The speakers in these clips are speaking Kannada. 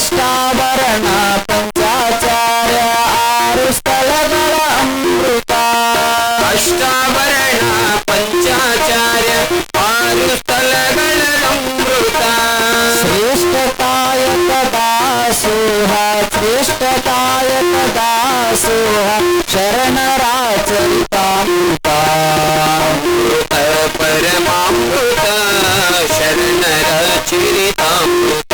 ಅಷ್ಟಾಭರಣ ಪಂಚಾಚಾರ್ಯ ಆರು ಸ್ಥಳಗಳ ಅಮೃತ. ಅಷ್ಟಾಭರಣ ಪಂಚಾಚಾರ್ಯ ಆರು ಸ್ಥಳಗಳ ಅಮೃತ. ಶ್ರೇಷ್ಠತಾಯಕ ದಾಸೋಹ ಶ್ರೇಷ್ಠತಾಯಕ ದಾಸೋಹ ಶರಣರಾಚರಿತಾಮೃತ. ಅಮೃತ ಪರಮಾಮೃತ ಶರಣರ ಚರಿತಾಮೃತ.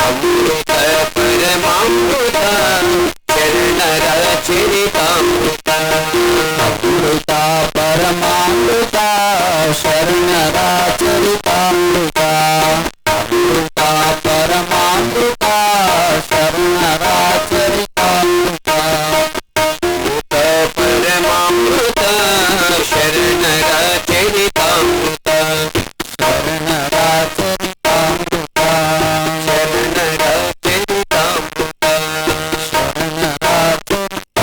ಅಮೃತ ಪರಮಾಮೃತ ಶರಣರ ಚರಿತಾಮೃತ. ಅಮೃತ ಪರಮಾಮೃತ ಶರಣರ ಚರಿತಾಮೃತ. ಅಮೃತ ಪರಮಾಮೃತ ಶರಣರ ಚರಿತಾಮೃತ. ಅಮೃತ ಪರಮಾಮೃತ ಶರಣರ ಚರಿತಾಮೃತ. ಶರಣರ ಚರಿತಾಮೃತ. ಶರಣರ ಚರಿತಾಮೃತ. ಶರಣರ ಚರಿತಾಮೃತ.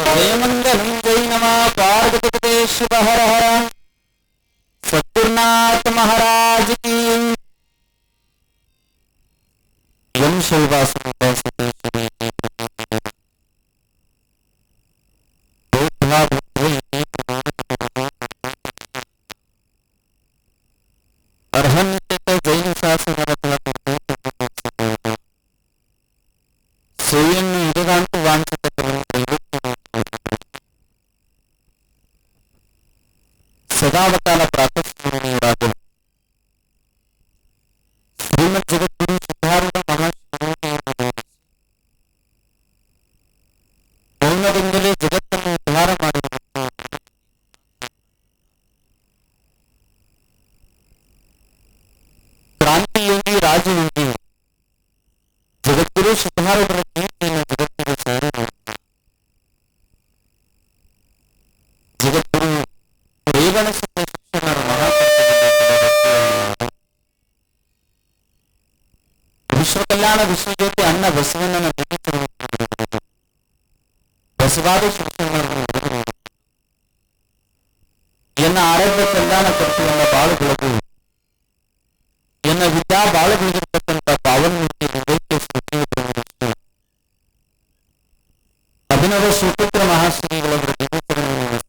ಜಯ ಮಂಗಲಂ ಜೈ ನಮಃ ಪಾರ್ವತಿ ಶಿವ ಹರ ಹರ. ಸದ್ಗುರುನಾಥ ಮಹಾರಾಜ ಕಿ. ಎಂ ಶೈವಾಸನ ಅರ್ಹನ್ಯತೆ ಜೈನ ಶಾಸನಗಳ ಸೇವೆಯನ್ನು ಇರಗಾಂಟು ವಾಂಛಿತ ಸದಾವಕಾಲ ಪ್ರಾತಃಸ್ಮರಣೀಯರಾದ ಶ್ರೀಮದ್ ಜಗದ್ಗುರು ಸಿದ್ಧಾರೂಢ ಮೌನದಿಂದಲೇ ಜಗತ್ತನ್ನು ಉದ್ಧಾರ ಮಾಡಿದ ಕ್ರಾಂತಿಯೋಗಿ ರಾಜಯೋಗಿ ಜಗದ್ಗುರು ಸಿದ್ಧಾರೂಢರ ಕೀರ್ತಿಯನ್ನು ಜಗತ್ತಿಗೆ ಸಾರಿ ಜಗದ್ಗುರು ರೇವಣ ಸಿದ್ಧ ಶಿಕ್ಷಣರ ವಿಶ್ವಕಲ್ಯಾಣ ವಿಶ್ವಜ್ಯೋತಿ ಅಣ್ಣ ಬಸವಣ್ಣನ ಬಸವಾದ ಶಿಕ್ಷಣರನ್ನು ಎನ್ನ ಆರೋಗ್ಯ ಕಲ್ಯಾಣ ಕರ್ತವ್ಯ ಬಾಳು ಬೆಳಗು ಎನ್ನ ವಿದ್ಯಾ ಬಾಳು ಬೆಳೆದಿರ್ತಕ್ಕಂಥ ಪಾವನಮೂರ್ತಿ ವಿವೇಕ ಸ್ಮೃತಿ ಅಭಿನವ ಸುಪುತ್ರ ಮಹಾಶ್ರೀಗಳವರ ದಿವ್ಯಚರಣೆಯನ್ನು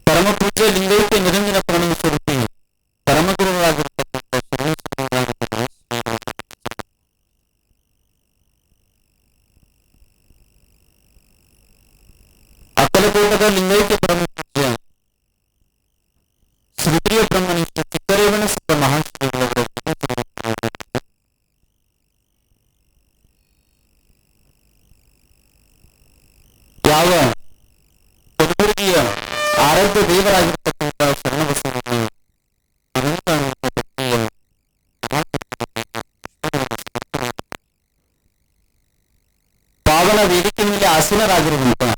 ಪರಮ ಪೂಜ್ಯ ಲಿಂಗೈಕ್ಯ ನಿರಂಜನ ಪ್ರಣವ ಸ್ವರೂಪಿ ಪರಮಗುರುಗಳಾಗಿರ್ತಕ್ಕಂಥ ಅಕ್ಕಲಕೋಟದ ಲಿಂಗೈಕ್ಯ ಪರಮ ಪೂಜ್ಯ ಶ್ರೀಪ್ರಿಯ ಬ್ರಹ್ಮನಿಷ್ಠ ಚಿಕ್ಕರೇವಣ ಸಿದ್ಧ ಮಹಾಶ್ರೀಗಳವರ ಯಾವ ಕಲಬುರಗಿಯ ಆರಾಧ್ಯ ದೇವರಾಗಿರ್ತಕ್ಕಂಥ ಶರಣಬಸವಣ್ಣ ಪಾವನ ವೇದಿಕೆ ಮೇಲೆ ಆಸೀನರಾಗಿರುವಂತಹ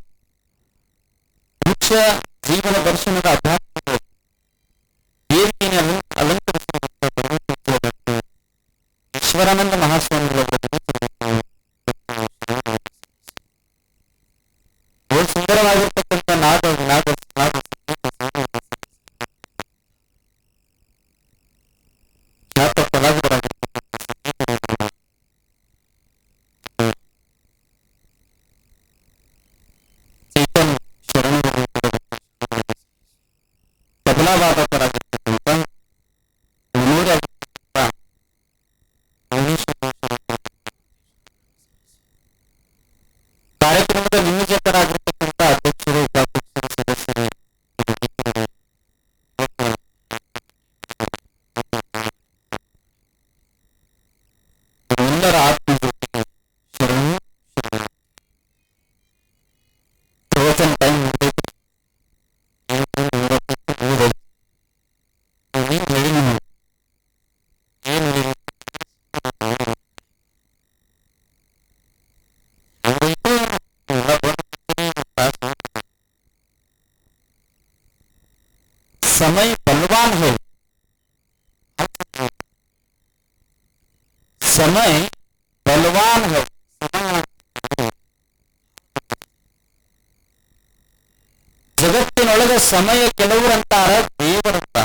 ವೃಕ್ಷ ಜೀವನ ದರ್ಶನದ ಅಧ್ಯಾತ್ಮದ ವೇದಿಕೆಯನ್ನು ಅಲಂಕರಿಸಿರುವಂತಹ ಪರಮಪೂಜ್ಯ ಡಾಕ್ಟರ್ ಈಶ್ವರಾನಂದ ಮಹಾಸ್ವಾಮಿಗಳವರ ಬಹು ಸುಂದರವಾಗಿರ್ತಕ್ಕಂಥ ಖ್ಯಾತ ಕಲಾವಿದರಾಗಿರ್ತಕ್ಕಂಥ ಚೈತನ್ ಶರಣರು ತಬಲಾವಾದಕರಾಗಿರ್ತಕ್ಕಂಥ ಕಾರ್ಯಕ್ರಮದ ನಿಯೋಜಕರಾಗಿರ್ತಕ್ಕಂಥ ಅಧ್ಯಕ್ಷರು ಉಪಾಧ್ಯಕ್ಷರು ಸದಸ್ಯರು ಎಲ್ಲರ ಆತ್ಮಜ್ಯೋತಿಗೆ ಶರಣು ಶರಣ. ಪ್ರವಚನ ಟೈಮ್ ಮುಗಿದೈತಿ. समय बलवान है, समय बलवान है, ಜಗತ್ತಿನೊಳಗ ಸಮಯ ಕೆಲವರು ಅಂತಾರ ದೇವರಂತ.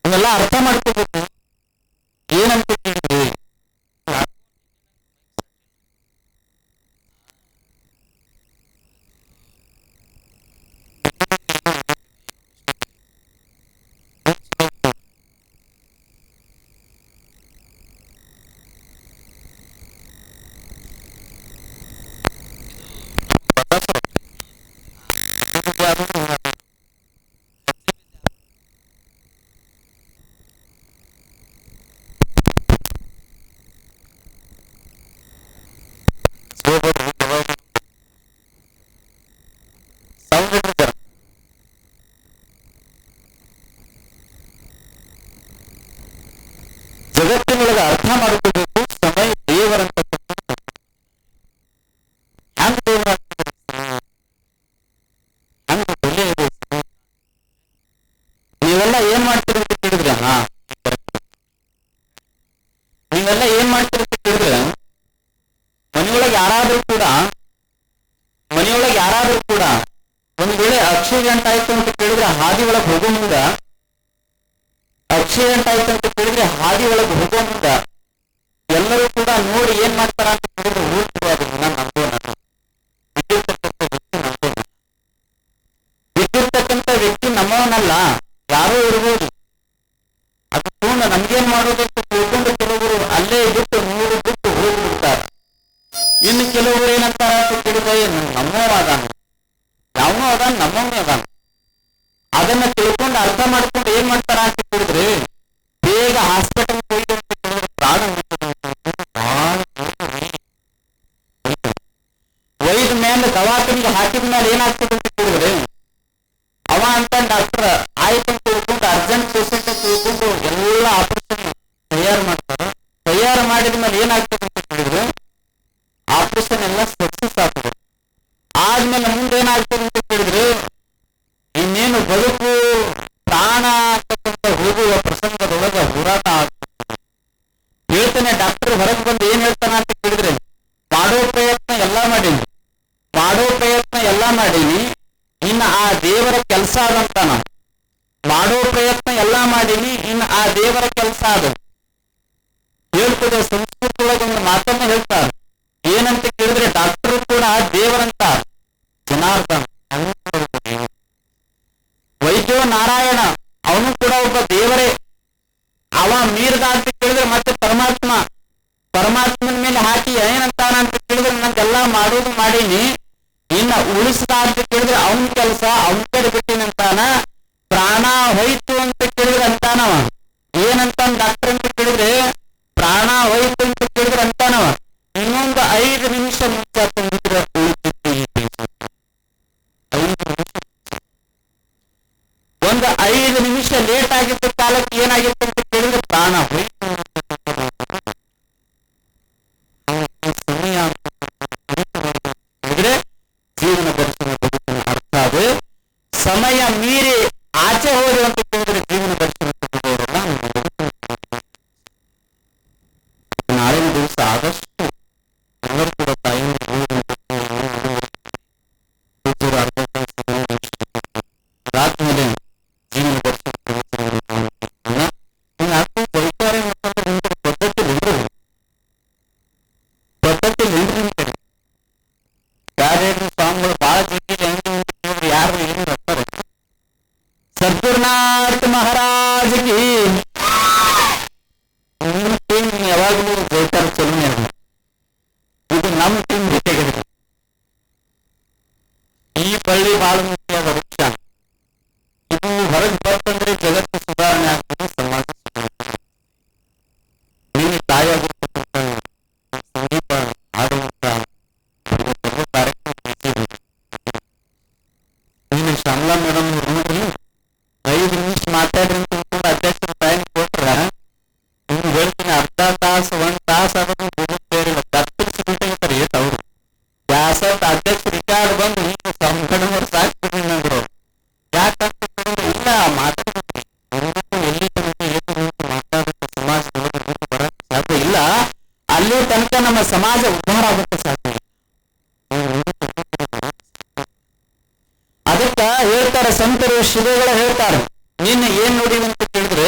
ಇವೆಲ್ಲ ಅರ್ಥ ಮಾಡ್ಕೋಬೇಕು. ಏನಂತ ಕೇಳಿದ್ರಿ, ಜಗತ್ತಿನೊಳಗೆ ಅರ್ಥ ಮಾಡ್ಕೋಬೇಕು. ಸಮಯ ದೇವರಂತ ಹ್ಯಾಂಗ ದೇವರ ಹಂಗ ಬೆಲೆ ಇದೆ. ನೀವೆಲ್ಲ ಏನ್ ಮಾಡ್ತೀರಿ ಅಂತ ಕೇಳಿದ್ರೆ, ನೀವೆಲ್ಲ ಏನ್ ಮಾಡ್ತೀರಿ ಅಂತ ಕೇಳಿದ್ರೆ, ಮನೆಯೊಳಗೆ ಯಾರಾದ್ರೂ ಕೂಡ ಒಂದ್ ವೇಳೆ ಆಕ್ಸಿಡೆಂಟ್ ಆಯ್ತು ಅಂತ ಕೇಳಿದ್ರೆ ಹಾದಿ ಒಳಗೆ ಹೋಗೋ ಮುಂದ, ಆಕ್ಸಿಡೆಂಟ್ ಆಯ್ತು ಅಂತ ಕೇಳಿದ್ರೆ ಹಾದಿ ಒಳಗೆ ಹೋಗೋ ಮುಂದ ಎಲ್ಲರೂ ಕೂಡ ನೋಡಿ ಏನ್ ಮಾಡ್ತಾರ ಅಂತ ಕೇಳಿದ್ರೆ ಹೋಗ್ತಿರೋದನ್ನ ನಂಬೋಣ. ಬಿದ್ದಿರ್ತಕ್ಕಂಥ ವ್ಯಕ್ತಿ ನಮ್ಮವನಲ್ಲ, ಯಾರೋ ಇರ್ಬೋದು. ಅದು ಕೂಡ ನಮ್ಗೇನ್ ಮಾಡೋದು ಅಂತ ತಿಳ್ಕೊಂಡು ಕೆಲವರು ಅಲ್ಲೇ ಬಿಟ್ಟು ನೋಡಿ ಬಿಟ್ಟು ಹೋಗ್ಬಿಡ್ತಾರೆ. ಇನ್ನು ಕೆಲವರು ಏನಂತಾರ ಅಂತ ಕೇಳಿದ್ರೆ ನಮ್ಮವ ಅದಾನ, ಯಾವನೋ ಅದಾನ, ನಮ್ಮವನೇ ಅದಾನ. ಅದನ್ನ ತಿಳ್ಕೊಂಡು ಅರ್ಥ ಮಾಡ್ಕೊಂಡು ಏನ್ ಮಾಡ್ತಾರ ಅಂತ ಕೇಳಿದ್ರೆ ಬೇಗ ಹಾಸ್ಪಿಟಲ್ ಹೋಗಿ ಅಂತ ಕೇಳಿದ್ರೆ ಪ್ರಾಣ ಒಯ್ದ ಮೇಲೆ ದವಾಖಾನಿಗೆ ಹಾಕಿದ ಮೇಲೆ ಏನಾಗ್ತದೆ ಅಂತ ಕೇಳಿದ್ರೆ ಅವ ಅಂತ ಡಾಕ್ಟರ್ ಆಯ್ತು ಅಂತ ತಿಳ್ಕೊಂಡು ಅರ್ಜೆಂಟ್ ಪೇಷಂಟ್ ಅಂತ ತಿಳ್ಕೊಂಡು ಎಲ್ಲ ಆಪರೇಷನ್ ತಯಾರು ಮಾಡ್ತಾರೆ. ತಯಾರು ಮಾಡಿದ ಮೇಲೆ ಏನಾಗ್ತದೆ ಅಂತ ಕೇಳಿದ್ರೆ ಆಪರೇಷನ್ ಎಲ್ಲ ಸಕ್ಸಸ್ ಆಗ್ತದೆ. ಆದ್ಮೇಲೆ ಮುಂದೆ ಏನಾಗ್ತದೆ ಅಂತ ಕೇಳಿದ್ರೆ ಇನ್ನೇನು ಬದುಕು ಪ್ರಾಣ ಅಂತಕ್ಕಂಥ ಹೋಗುವ ಪ್ರಸಂಗದೊಳಗೆ ಹೋರಾಟ ಆಗ್ತದೆ. ಹೇಳ್ತಾನೆ ಡಾಕ್ಟರ್ ಹೊರಗೆ ಬಂದು ಏನ್ ಹೇಳ್ತಾನ ಅಂತ ಕೇಳಿದ್ರೆ, ಮಾಡೋ ಪ್ರಯತ್ನ ಎಲ್ಲ ಮಾಡೀನಿ, ಇನ್ನು ಆ ದೇವರ ಕೆಲಸ ಅದಂತಾನ. ಮಾಡೋ ಪ್ರಯತ್ನ ಎಲ್ಲ ಮಾಡೀನಿ, ಇನ್ನು ಆ ದೇವರ ಕೆಲಸ ಅದು ಹೇಳ್ತದೆ. ಸಂಸ್ಕೃತ ಒಳಗೆ ಒಂದು ಮಾತನ್ನ ಹೇಳ್ತಾರೆ. ಏನಂತ ಕೇಳಿದ್ರೆ ಡಾಕ್ಟರ್ ಕೂಡ ದೇವರಂತ, ಜನಾರ್ದನ್ ವೈದ್ಯೋ ನಾರಾಯಣ ಅವನು ಕೂಡ ಒಬ್ಬ ದೇವರೇ. ಅವ ಮೀರ್ದ ಅಂತ ಕೇಳಿದ್ರೆ ಮತ್ತೆ ಪರಮಾತ್ಮನ ಮೇಲೆ ಹಾಕಿ ಏನಂತಾನ ಅಂತ ಕೇಳಿದ್ರೆ ನಂಗೆಲ್ಲ ಮಾಡೋದು ಮಾಡೀನಿ, ಇನ್ನ ಉಳಿಸ್ದ ಅಂತ ಕೇಳಿದ್ರೆ ಅವನ ಕೆಲಸ ಅವನ ಕಡೆ ಬಿಟ್ಟಿನಂತಾನ. ಪ್ರಾಣ ಹೋಯ್ತು ಅಂತ ಕೇಳಿದ್ರೆ ಅಂತಾನವ. ಏನಂತಾನ ಡಾಕ್ಟರ್ ಅಂತ ಕೇಳಿದ್ರೆ ಪ್ರಾಣ ಹೋಯ್ತು ಅಂತ ಕೇಳಿದ್ರೆ ಅಂತಾನವ ಇನ್ನೊಂದು 5 ನಿಮಿಷ ಮುಂಚೆ ತಂದಿದ್ರೆ ಉಳಿತಿತ್ತು ಈ ದೇಶಕ್ಕೆ. 5 ನಿಮಿಷ ಲೇಟ್ ಆಗಿದ್ದ ಕಾಲಕ್ಕೆ ಏನಾಗಿತ್ತು ಅಂತ ಕೇಳಿದ್ರೆ ಪ್ರಾಣ ಹೋಯ್ತು. ಸಮಯ ಹೇಳಿದ್ರೆ ಜೀವನ ದರ್ಶನ ಬದುಕಿನ ಅರ್ಥ ಅದು. ಸಮಯ ಮೀರಿ ಆಚೆ ಹೋದ್ರು ಅಂತ ಕೇಳಿದ್ರೆ ಜೀವನ ದರ್ಶನ ತಗೋರಲ್ಲ. ನಾಳಿನ ದಿವಸ ಆದಷ್ಟು ಎಲ್ಲರೂ ಕೂಡ ತಾಯಿಯನ್ನು ಅದಾದ್ಮೇಲೆ ಜೀವನ ದರ್ಶನ ಬೈತಾರೆ ಅಂತಂದ್ರೆ ಪದ್ಧತಿ ನಿಲ್ರಿ ಯಾರ್ಯಾರು ಸ್ವಾಮಿಗಳು ಬಹಳ ಜಗ್ಗಿ ಯಾರು ಏನು ಬರ್ತಾರೆ. ಸದ್ಗುರುನಾಥ ಮಹಾರಾಜಗೆ ಟೀಮ್ ಯಾವಾಗಲೂ ಜೈತಾರ ಚಲನೆ. ಇದು ನಮ್ಮ ಟೀಮ್ ಜೊತೆಗಿದೆ. ಈ ಬಳ್ಳಿ ಬಹಳ ಮುಖ್ಯವಾದ ವೃಕ್ಷ. ಇದು ಹೊರಗೆ ಬರ್ತಂದ್ರೆ ಜಗತ್ತು ಸುಧಾರಣೆ ಆಗ್ತದೆ, ಸಮಾಜ ಸುಧಾರಣೆ. ನೀನು ತಾಯಿಯಾಗಿರ್ತಕ್ಕಂಥ ಸಂಗೀತ ಹಾಡುವಂತ ಕಾರ್ಯಕ್ರಮ ನೀನು ಶ್ಯಾಮಲಾ ಮೇಡಮ್ ನೋಡ್ರಿ 5 ನಿಮಿಷ ಮಾತಾಡ್ರಿ ಅಂತ ತಿಳ್ಕೊಂಡು ಅಧ್ಯಕ್ಷರು ಟೈಮ್ ಕೊಟ್ರ ಇನ್ನು ಹೇಳ್ತೀನಿ ಅರ್ಧ ತಾಸು 1 ತಾಸು ಅದನ್ನು ಬಿಡುತ್ತೇರಿಲ್ಲ. ಕತ್ತರಿಸಿ ಬಿಟ್ಟಿರ್ತಾರೆ ಏಟ್ ಅವರು. ಅಧ್ಯಕ್ಷರು ರಿಕಾರ್ಡ್ ಬಂದು ಈಗ ಮೇಡಮ್ ಅವ್ರು ಸಾಕ್ತಾರೆ ಸಮಾಜ ಉದ್ಧಾರ ಆಗುತ್ತೆ ಸಾಧ್ಯ. ಅದಕ್ಕ ಹೇಳ್ತಾರೆ ಸಂತರು ಶ್ರೀಗಳು ಹೇಳ್ತಾರೆ, ನಿನ್ನ ಏನ್ ನೋಡಿವಿ ಅಂತ ಕೇಳಿದ್ರೆ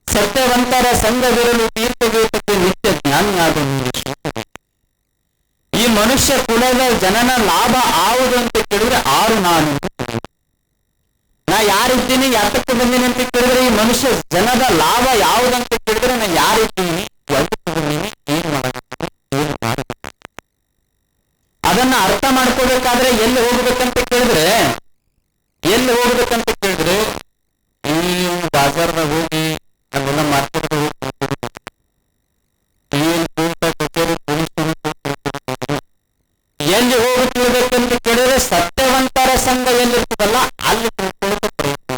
ಸತ್ಯವಂತರ ಸಂಘವಿರಲು ತೀರ್ಥವೇತಕ್ಕೆ ನಿತ್ಯ ಜ್ಞಾನಿಯಾದ ಈ ಮನುಷ್ಯ ಕುಲದ ಜನನ ಲಾಭ ಆವುದು ಅಂತ ಕೇಳಿದ್ರೆ ಆರು ನಾನು ನಾ ಯಾರಿದ್ದೀನಿ ಯಾತಕ್ಕೆ ಬಂದೀನಿ ಅಂತ ಕೇಳಿದ್ರೆ ಈ ಮನುಷ್ಯ ಜನದ ಲಾಭ ಯಾವುದಂತ ಕೇಳಿದ್ರೆ ನಾ ಯಾರಿದ್ದೀನಿ ಯಾತಕ್ಕೆ ಬಂದೀನಿ ಏನ್ ಮಾಡಬೇಕು ಏನ್ ಮಾಡಬೇಕು ಅದನ್ನ ಅರ್ಥ ಮಾಡ್ಕೋಬೇಕಾದ್ರೆ ಎಲ್ಲಿ ಹೋಗ್ಬೇಕಂತ ಕೇಳಿದ್ರೆ ಈ ಬಾಜಾರ್ದಾಗ ಹೋಗಿ ಅಲ್ಲೆಲ್ಲ ಮಾರ್ಕೆಟ್ ಹೋಗಿ ಎಲ್ಲಿ ಹೋಗಿ ತಿಳ್ಬೇಕಂತ ಕೇಳಿದ್ರೆ ಸತ್ಯವಂತರ ಸಂಘ ಎಲ್ಲಿರ್ತದಲ್ಲ ಅಲ್ಲಿ ತಿಳ್ಕೊಳ್ಳೋಕೆ ಪ್ರಯತ್ನ.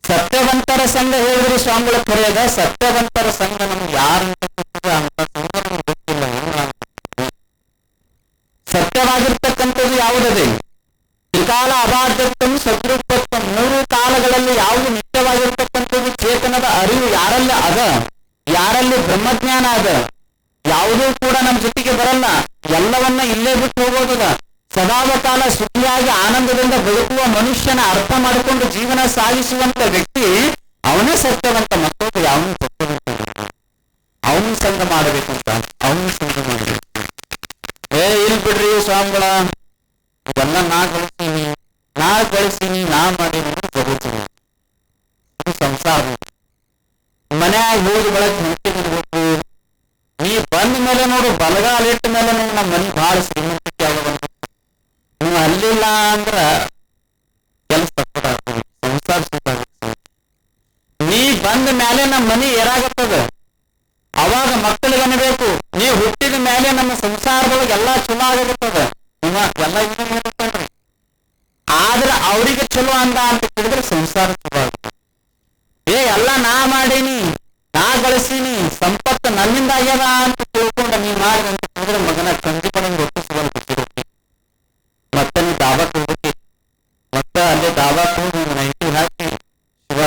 ಸತ್ಯವಂತರ ಸಂಘ ಹೇಳಿದ್ರೆ ಸ್ವಾಮಿಗಳ ಕರೆಯದ ಸತ್ಯವಂತರ ಸಂಘ ನಮ್ಗೆ ಯಾರು ಅಂತ ಸಂಘ ನಮ್ಗೆ ಗೊತ್ತಿಲ್ಲ. ಸತ್ಯವಾಗಿರ್ತಕ್ಕಂಥದ್ದು ಯಾವುದದೆ? ತ್ರಿಕಾಲ ಅಬಾಧ್ಯತ್ವಂ ಸದೃಪತ್ವಂ, ಮೂರು ಕಾಲಗಳಲ್ಲಿ ಯಾವುದು ನಿತ್ಯವಾಗಿರ್ತಕ್ಕಂಥದ್ದು ಚೇತನದ ಅರಿವು ಯಾರಲ್ಲಿ ಅದ, ಯಾರಲ್ಲಿ ಬ್ರಹ್ಮಜ್ಞಾನ ಅದ, ಯಾವುದೂ ಕೂಡ ನಮ್ಮ ಜೊತೆಗೆ ಬರಲ್ಲ, ಎಲ್ಲವನ್ನ ಇಲ್ಲೇ ಬಿಟ್ಟು ಹೋಗೋದದ. ಸದಾವಕಾಲ ಸುಖಿಯಾಗಿ ಆನಂದದಿಂದ ಬದುಕುವ ಮನುಷ್ಯನ ಅರ್ಥ ಮಾಡಿಕೊಂಡು ಜೀವನ ಸಾಗಿಸುವಂತ ವ್ಯಕ್ತಿ ಅವನೇ ಸತ್ಯವಂತ. ಮತ್ತೊಬ್ಬ ಯಾವನು ಸತ್ಯವಂತ ಅವನು ಸಂಘ ಮಾಡಬೇಕಂತ ಅವನು ಸಂಘ ಮಾಡಬೇಕು. ಇಲ್ ಬಿಡ್ರಿ ಸ್ವಾಮಿಗಳ ಇದೆಲ್ಲ ನಾ ಗಳಿಸೀನಿ ನಾ ಮಾಡೀನಿ ಜಗತ್ತೀನಿ ಸಂಸಾರ. ಮನ್ಯಾಗ ಹೋಗಿ ಬೆಳಗ್ಗೆ ನಿಂತಿರ್ಬೇಕು. ನೀ ಬಂದ ಮೇಲೆ ನೋಡು ಬಲಗಾಲಿಟ್ಟ ಮೇಲೆ ನೋಡು ನಮ್ಮ ಮನೆ ಬಹಳ ಶ್ರೀಮಂತಿಕೆ ಆಗೋದು. ನೀವು ಅಲ್ಲಿಲ್ಲ ಅಂದ್ರ ಕೆಲಸ ತಪ್ಪಾಗ್ತದೆ, ಸಂಸಾರ ಸುತ್ತಾಗುತ್ತೆ. ನೀ ಬಂದ ಮೇಲೆ ನಮ್ಮ ಮನೆ ಏರಾಗತ್ತದ. ಅವಾಗ ಮಕ್ಕಳಿಗೆ ಅನ್ಬೇಕು ನೀವು ಹುಟ್ಟಿದ ಮೇಲೆ ನಮ್ಮ ಸಂಸಾರದೊಳಗೆ ಎಲ್ಲಾ ಚಲೋ ಆಗತ್ತದ. ಎಲ್ಲ ಹೇಳ್ರಿ ಆದ್ರೆ ಅವ್ರಿಗೆ ಚಲೋ ಅಂದ ಅಂತ ಕೇಳಿದ್ರೆ ಸಂಸಾರ ಚಲೋ ಆಗುತ್ತೆ. ಎಲ್ಲ ನಾ ಮಾಡೀನಿ ನಾ ಗಳಿಸೀನಿ ಸಂಪತ್ತು ನನ್ನಿಂದ ಆಗ್ಯದ ಅಂತ ತಿಳ್ಕೊಂಡ ನೀ ಮಾಡಿ ಅಂತ ಹೇಳಿದ್ರೆ ಮಗನ ಕಂಜಿ ಕಡೆ ರೊಟ್ಟಿ ಸಿಗಲ್ಲ ರೊಟ್ಟಿ. ಮತ್ತೆ ನೀ ದಾಬಾಕ್ ಹೋಗ್ಬೇಕು. ಮತ್ತೆ ಅಲ್ಲೇ ದಾಬಾಕ್ ಹೋಗಿ ನೈಟಿ ಹಾಕಿ ಶಿವ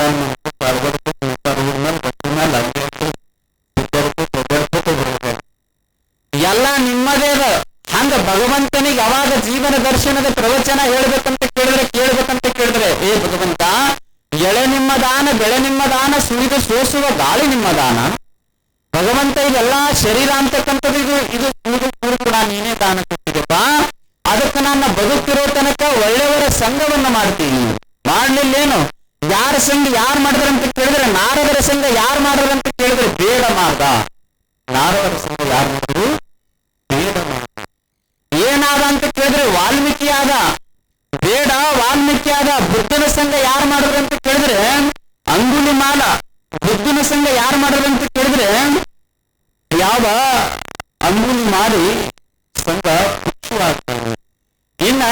ಎಲ್ಲ ನಿಮ್ಮದೇ ಅದ. ಹಂಗ ಭಗವಂತನಿಗೆ ಯಾವಾಗ ಜೀವನ ದರ್ಶನದ ಪ್ರವಚನ ಹೇಳ್ಬೇಕಂತ ಕೇಳಿದ್ರೆ ಏ ಭಗವಂತ, ಎಳೆ ನಿಮ್ಮ ದಾನ ಬೆಳೆ ನಿಮ್ಮ ದಾನ ಸುರಿದು ಸೋಸುವ ಗಾಳಿ ನಿಮ್ಮ ದಾನ. ಭಗವಂತ ಇದೆಲ್ಲ ಶರೀರ ಅಂತಕ್ಕಂಥದ್ದು ಇದು ಕೂಡ ನೀನೇ ದಾನ ಕೊಟ್ಟಿದೆಪ್ಪ. ಅದಕ್ಕೆ ನನ್ನ ಬದುಕಿರೋ ತನಕ ಒಳ್ಳೆಯವರ ಸಂಘವನ್ನ ಮಾಡ್ತೀನಿ. ಮಾಡ್ಲಿಲ್ಲೇನು? ಯಾರ ಸಂಘ ಯಾರು ಮಾಡಿದ್ರಂತ ಕೇಳಿದ್ರೆ ನಾರದರ ಸಂಘ ಯಾರು ಮಾಡಿದ್ರಂತ ಕೇಳಿದ್ರೆ ಬೇಡ ಮಾಡ್ದ. ನಾರದರ ಸಂಘ ಯಾರು ಮಾಡಿದ್ರು? ಬೇಡ ಮಾಡ್ದ. ಏನಾದ ಅಂತ ಕೇಳಿದ್ರೆ ವಾಲ್ಮೀಕಿ ಆದ. ಬೇಡ ವಾಲ್ಮೀಕಿ ಆದ. ಬುದ್ಧನ ಸಂಘ ಯಾರು ಮಾಡಿದ್ರಂತ ಕೇಳಿದ್ರೆ ಅಂಗುಲಿಮಾಲ. ಬುದ್ಧನ ಸಂಘ ಯಾರು ಮಾಡಿದ್ರಂತ ಕೇಳಿದ್ರೆ ಯಾವ ಅಂಗುಲಿಮಾಲಿ ಸಂಘ ಭಿಕ್ಷುವಾಗ್ತಾನೆ. ಇನ್ನ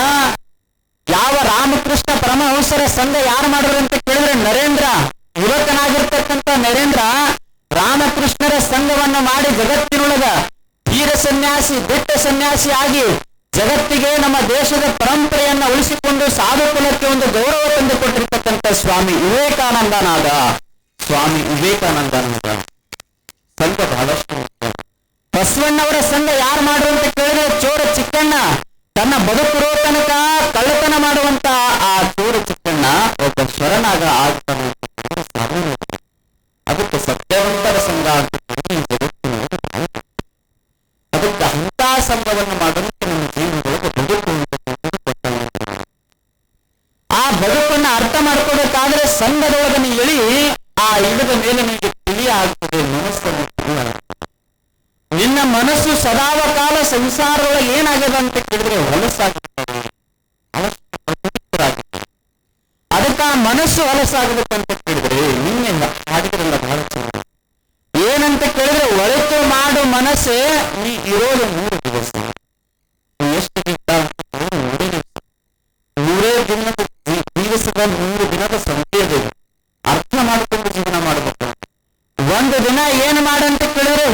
ಯಾವ ರಾಮಕೃಷ್ಣ ಪರಮಹಂಸರ ಸಂಘ ಯಾರು ಮಾಡಿದ್ರಂತ ಕೇಳಿದ್ರೆ ನರೇಂದ್ರ, ಯುವಕನಾಗಿರ್ತಕ್ಕಂಥ ನರೇಂದ್ರ ರಾಮಕೃಷ್ಣರ ಸಂಘವನ್ನ ಮಾಡಿ ಜಗತ್ತಿನೊಳಗ ವೀರ ಸನ್ಯಾಸಿ ಬಿಟ್ಟ ಸನ್ಯಾಸಿ ಆಗಿ ಜಗತ್ತಿಗೆ ನಮ್ಮ ದೇಶದ ಪರಂಪರೆಯನ್ನ ಉಳಿಸಿಕೊಂಡು ಸಾಧು ಕುಲಕ್ಕೆ ಒಂದು ಗೌರವ ತಂದು ಕೊಟ್ಟಿರ್ತಕ್ಕಂಥ ಸ್ವಾಮಿ ವಿವೇಕಾನಂದನಾದ. ಸಂಘ ಬಹಳಷ್ಟು. ಬಸವಣ್ಣವರ ಸಂಘ ಯಾರು ಮಾಡ್ರು ಅಂತ ಕೇಳಿದ್ರೆ ಚೋರ ಚಿಕ್ಕಣ್ಣ. ತನ್ನ ಬದುಕಿರೋ ತನಕ ಕಳ್ಳತನ ಮಾಡುವಂತ ಆ ಚೋರ ಚಿಕ್ಕಣ್ಣ ಒಬ್ಬ ಶರಣಾಗ ಆಗ್ತಾನೆ ಅಂತ ಕೇಳಿದ್ರೆ ಸಾಧನೆ. ಅದಕ್ಕೆ ಸತ್ಯವಂತರ ಸಂಘ ಅಂತ ಈ ಜಗತ್ತಿನೊಳಗೆ ಅದಕ್ಕೆ ಅಂತ ಸಂಘವನ್ನು ಮಾಡೋದಕ್ಕೆ ನಮ್ಮ ಜೀವನದೊಳಗೆ ಬದುಕು ಆ ಬದುಕನ್ನ ಅರ್ಥ ಮಾಡ್ಕೋಬೇಕಾದ್ರೆ ಸಂಘದೊಳಗೆ ನೀವು ಇಳಿ ಆ ಇಳಿದ ಮೇಲೆ ನಿಮಗೆ ತಿಳಿಯ ಆಗ್ತದೆ. ಮನಸ್ಸನ್ನು ನಿನ್ನ ಮನಸ್ಸು ಸದಾವಕಾಲ ಸಂಸಾರದೊಳಗೆ ಏನಾಗಿದೆ ಅಂತ ಕೇಳಿದ್ರೆ ಹೊಲಸಾಗಿರ್ತದೆ, ಪವಿತ್ರರಾಗಿದೆ. ಅದಕ್ಕೆ ಆ ಮನಸ್ಸು ಹೊಲಸಾಗಬೇಕಂತ ಕೇಳಿದ್ರೆ ನಿನ್ನೆ ಹಾಡಿದ್ರಲ್ಲ ಬಹಳ ಚೆನ್ನಾಗಿ ಏನಂತ ಕೇಳಿದ್ರೆ ಒಳಿತು ಮಾಡು ಮನಸ್ಸೇ ನೀ ಇರೋದು 3 ದಿವಸ. ಎಷ್ಟು ದಿವಸ ಅಂತ ಕೇಳಿದ್ರೆ 3 ದಿನದ ಸಂಖ್ಯೆ ಅರ್ಥ ಮಾಡಿಕೊಂಡು ಜೀವನ ಮಾಡಬೇಕು. ಒಂದು ದಿನ ಏನ್ ಮಾಡಂತ ಕೇಳಿದ್ರೆ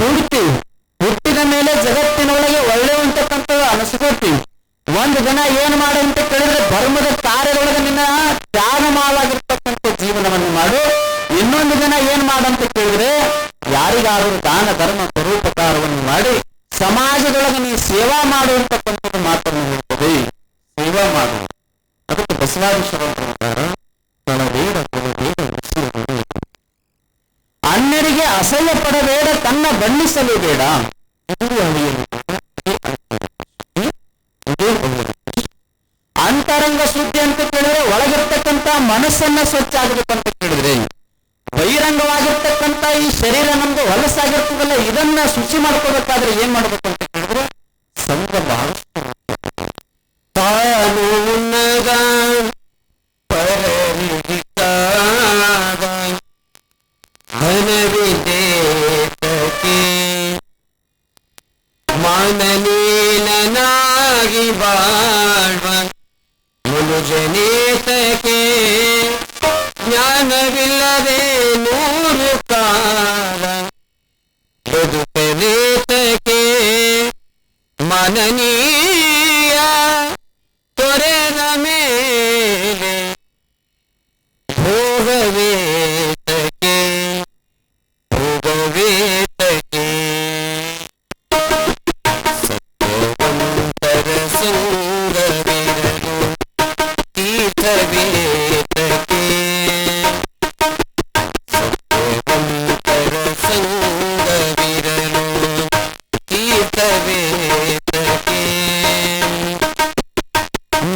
ಹುಟ್ಟಿದ ಮೇಲೆ ಜಗತ್ತಿನೊಳಗೆ ಒಳ್ಳೆಯಂತಕ್ಕಂಥದ್ದು ಅನಿಸ್ಕೊಳ್ತೀವಿ. ಒಂದು ದಿನ ಏನ್ ಮಾಡಂತ ಕೇಳಿದ್ರೆ ಧರ್ಮದ ಕಾರ್ಯದೊಳಗೆ ನಿನ್ನ ತ್ಯಾಗಮಾಲಾಗಿರ್ತಕ್ಕಂಥ ಜೀವನವನ್ನು ಮಾಡು. ಇನ್ನೊಂದು ದಿನ ಏನ್ ಮಾಡಂತ ಕೇಳಿದ್ರೆ ಯಾರಿಗಾದರೂ ದಾನ ಧರ್ಮ ಪರೋಪಕಾರವನ್ನು ಮಾಡಿ ಸಮಾಜದೊಳಗೆ ನೀ ಸೇವಾ ಮಾಡುವಂತಕ್ಕಂಥದ್ದು ಮಾತನ್ನು ಹೇಳ್ತದೆ. ಸೇವಾ ಮಾಡು. ಅದಕ್ಕೆ ಬಸವಾದೀಶ್ವರ ಪ್ರಕಾರ ತಳಬೇಡ ಕೊಡಬೇಡ ಉಸಿರುಗಳು. ಅನ್ಯರಿಗೆ ಅಸಹ್ಯ ಪಡಬೇಡ, ತನ್ನ ಬಣ್ಣಿಸಲು ಬೇಡ. ಇದು ಅಳಿಯಲು ಅಂತರಂಗ ಶುದ್ಧಿ ಅಂತ ಕೇಳಿದ್ರೆ ಒಳಗಿರ್ತಕ್ಕಂಥ ಮನಸ್ಸನ್ನ ಸ್ವಚ್ಛ ಆಗಬೇಕಂತ ಕೇಳಿದ್ರೆ, ಬಹಿರಂಗವಾಗಿರ್ತಕ್ಕಂಥ ಈ ಶರೀರ ನಮ್ದು ಹೊಲಸಾಗಿರ್ತದಲ್ಲ, ಇದನ್ನ ಶುಚಿ ಮಾಡ್ಕೋಬೇಕಾದ್ರೆ ಏನ್ ಮಾಡ್ಬೇಕು ಅಂತ ಕೇಳಿದ್ರೆ ಸಂಘ ಬಹಳಷ್ಟು ತಾನು ಉನ್ನಗ ಪರರಿಗಿದ್ದಾಗ ಘನವಿದೇತಕ್ಕೆ ಮಾನಲೀನನಾಗಿ ಬಾಳ್ವ ಮನುಜನೇತಕ್ಕೆ ಜ್ಞಾನವಿಲ್ಲದೆ ನೂರು ಕಾಲ ಬದುಕಲೇತಕ್ಕೆ ಮನನೀಯ ತೊರೆದ ಮೇಲೆ ಭೋಗವೇತಕ್ಕೆ ಭೋಗವೇತಕ್ಕೆ ಸತ್ಯವಂತರ ಸಂಗವಿರಲು ತೀರ್ಥವೇತಕ್ಕೆ ಸತ್ಯವಂತರ ಸಂಗವಿರಲು ತೀರ್ಥವೇತಕ್ಕೆ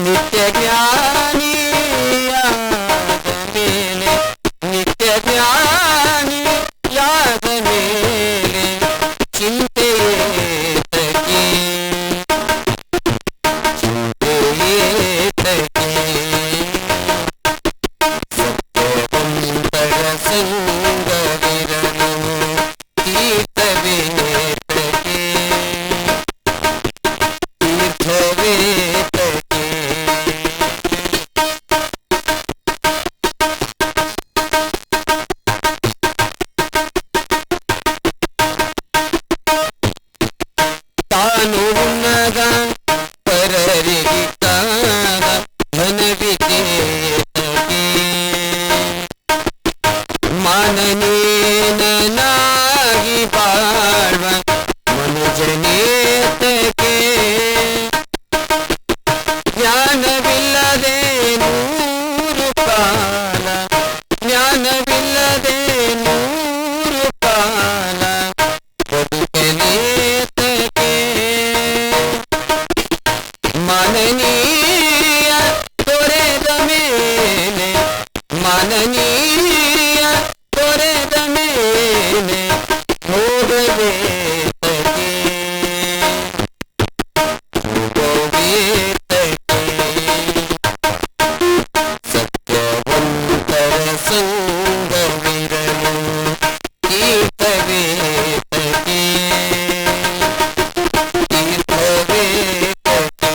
ನಿತ್ಯ ಜ್ಞಾನಿಯಾದ ಮೇಲೆ ನಿತ್ಯ ಜ್ಞಾನಿಯಾದ ಮೇಲೆ ಚಿಂತೆಯೇತಕ್ಕೆ ಚಿಂತೆಯೇತಕ್ಕೆ ಸತ್ಯವಂತರ ಸಂಗವಿರಲು ತೀರ್ಥವೇತಕ್ಕೆ ತೀರ್ಥವೇತಕ್ಕೆ ತಾನು ಉನ್ನಗ ಪರರಿಗಿದ್ದಾಗ ಘನವಿದೇತಕ್ಕೆ ಮಾನನೀಯನಾಗಿ ಬಾಳ್ವ ಮನುಜನೇತಕ್ಕೆ ಜ್ಞಾನವಿಲ್ಲದೆ ನೂರು ಕಾಲ ಜ್ಞಾನವಿಲ್ಲದೆ ನೂರು ಕಾಲ ಬದುಕಲೇತಕ್ಕೆ ಮನನೀಯ ತೊರೆದ ಮೇಲೆ ಮನನೀಯ ತೊರೆದ ಮೇಲೆ ಭೋಗವೇತಕ್ಕೆ ಭೋಗವೇತಕ್ಕೆ ಸತ್ಯವಂತರ ಸಂಗವಿರಲು ತೀರ್ಥವೇತಕ್ಕೆ ತೀರ್ಥವೇತಕ್ಕೆ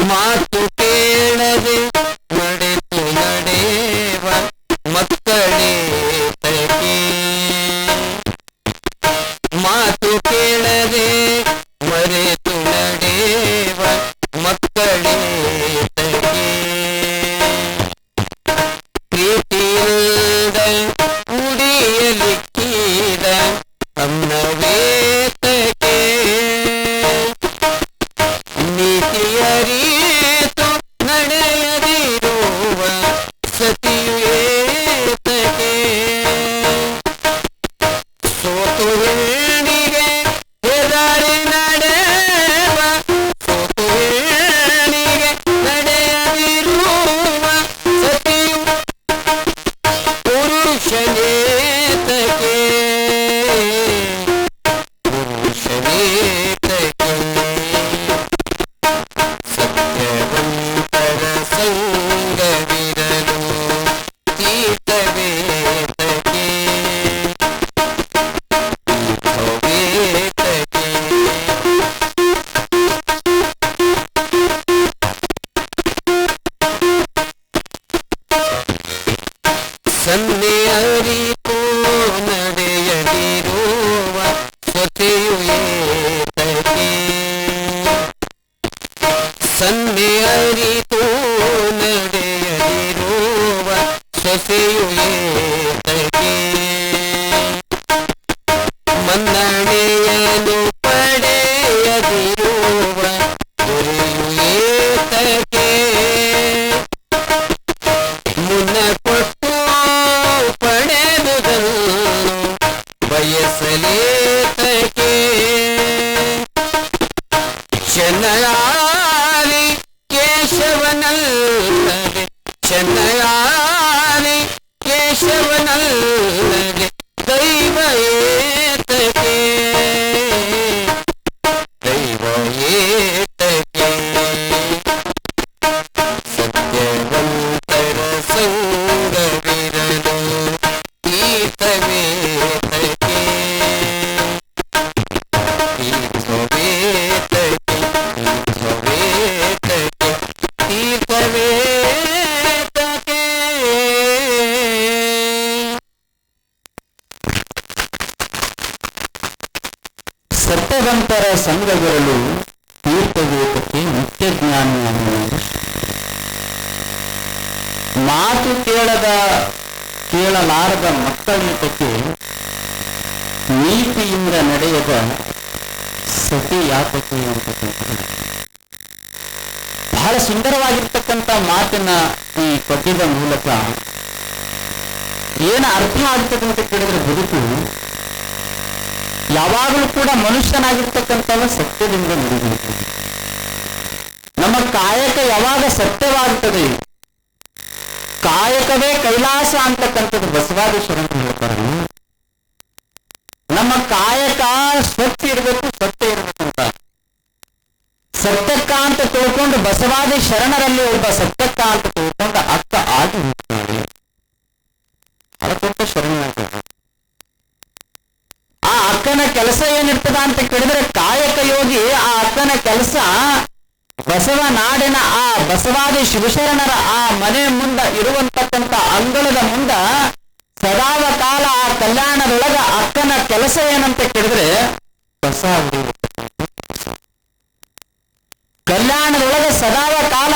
ಮಾತು ಕೇಳದೆ ನಡೆತು ನಡೆವ ಮಕ್ಕಳೇತಕ್ಕೆ ಮಾತು ಕೇಳದೆ ಮರೆತು ನಡೆವ ಮಕ್ಕಳೇತಕ್ಕೆ ಪ್ರೀತಿಯಿಂದ ಉಡಿಯಲಿಕ್ಕಿದ ಅನ್ನವೇತಕ್ಕೆ ನೀತಿಯರಿತು ನಡೆಯದಿರುವ ಸತಿಯೇತಕ್ಕೆ ಸೋತು ಹೆಣ್ಣಿಗೆ ಹೆದರಿ ನಡೆವ ಸೋತು ಹೆಣ್ಣಿಗೆ ನಡೆಯದಿರುವ ಸತಿಯು ಪುರುಷ ಸೊಸೆಯು ಏತಕ್ಕೆ ಮನ್ನಣೆಯನ್ನು ಪಡೆಯದಿರುವ ದೊರೆಯು ಏತಕ್ಕೆ ಮುನ್ನ ಕೊಟ್ಟು ಪಡೆದುದನ್ನು ಬಯಸಲೇತಕ್ಕೆ ಚೆನ್ನಯಾರಿ ಕೇಶವನಲ್ಲದೆ ಚೆನ್ನಯಾರಿ ಕೇಶವನಲ್ಲದೆ ದೈವ ಏತಕ್ಕೆ ದೈವ ಏತಕ್ಕೆ ಸತ್ಯವಂತರ ಸಂಗವಿರಲು ಈತವೇತಕ್ಕೆ ಈತವೇತಕ್ಕೆ ಈತವೇತಕ್ಕೆ ಸತ್ಯವಂತರ ಸಂಘವಿರಲು ತೀರ್ಥವೇತಕ್ಕೆ ಮುಖ್ಯ ಜ್ಞಾನಿಯಾಗುವುದು. ಮಾತು ಕೇಳಲಾರದ ಮಕ್ಕಳೀತಕ್ಕೆ ನೀತಿಯಿಂದ ನಡೆಯದ ಸತಿ ಯಾತಕ್ಕೆ ಅಂತಕ್ಕಂಥದ್ದು ಬಹಳ ಸುಂದರವಾಗಿರ್ತಕ್ಕಂಥ ಮಾತಿನ ಈ ಪದ್ಯದ ಮೂಲಕ ಏನು ಅರ್ಥ ಆಗ್ತದೆ ಅಂತ ಕೇಳಿದ್ರೆ ಬದುಕು ಯಾವಾಗಲೂ ಕೂಡ ಮನುಷ್ಯನಾಗಿರ್ತಕ್ಕಂಥವ ಸತ್ಯದಿಂದ ನಡೆಯಬೇಕು. ನಮ್ಮ ಕಾಯಕ ಯಾವಾಗ ಸತ್ಯವಾಗ್ತದೆ, ಕಾಯಕವೇ ಕೈಲಾಸ ಅಂತಕ್ಕಂಥದ್ದು ಬಸವಾದೀಶ್ವರರು ಹೇಳ್ತಾರೆ. ನಮ್ಮ ಕಾಯಕ ಸ್ವಚ್ಛ ಇರಬೇಕು, ಸತ್ಯ ಇರಬೇಕು ಅಂತ ಸತ್ಯಕ್ಕ ಅಂತ ತಿಳ್ಕೊಂಡು ಬಸವಾದಿ ಶರಣರಲ್ಲಿ ಒಬ್ಬ ಸತ್ಯಕ್ಕ ಅಂತ ತಿಳ್ಕೊಂಡು ಅಕ್ಕ ಆಗಿ ಹೋಗ್ತಾಳೆ. ಅದಕ್ಕೊಂದು ಶರಣಾಗ್ತದೆ. ಆ ಅಕ್ಕನ ಕೆಲಸ ಏನಿರ್ತದ ಅಂತ ಕೇಳಿದ್ರೆ ಕಾಯಕ ಯೋಗಿ ಆ ಅಕ್ಕನ ಕೆಲಸ ಬಸವ ನಾಡಿನ ಆ ಬಸವಾದಿ ಶಿವಶರಣರ ಆ ಮನೆ ಮುಂದ ಇರುವಂತಕ್ಕಂಥ ಅಂಗಳದ ಮುಂದ ಸದಾವ ಕಾಲ ಆ ಕಲ್ಯಾಣದೊಳಗ ಅಕ್ಕನ ಕೆಲಸ ಏನಂತ ಕೇಳಿದ್ರೆ ಕಸ ಹೊಡೆಯುವ ಕಲ್ಯಾಣದೊಳಗ ಸದಾವ ಕಾಲ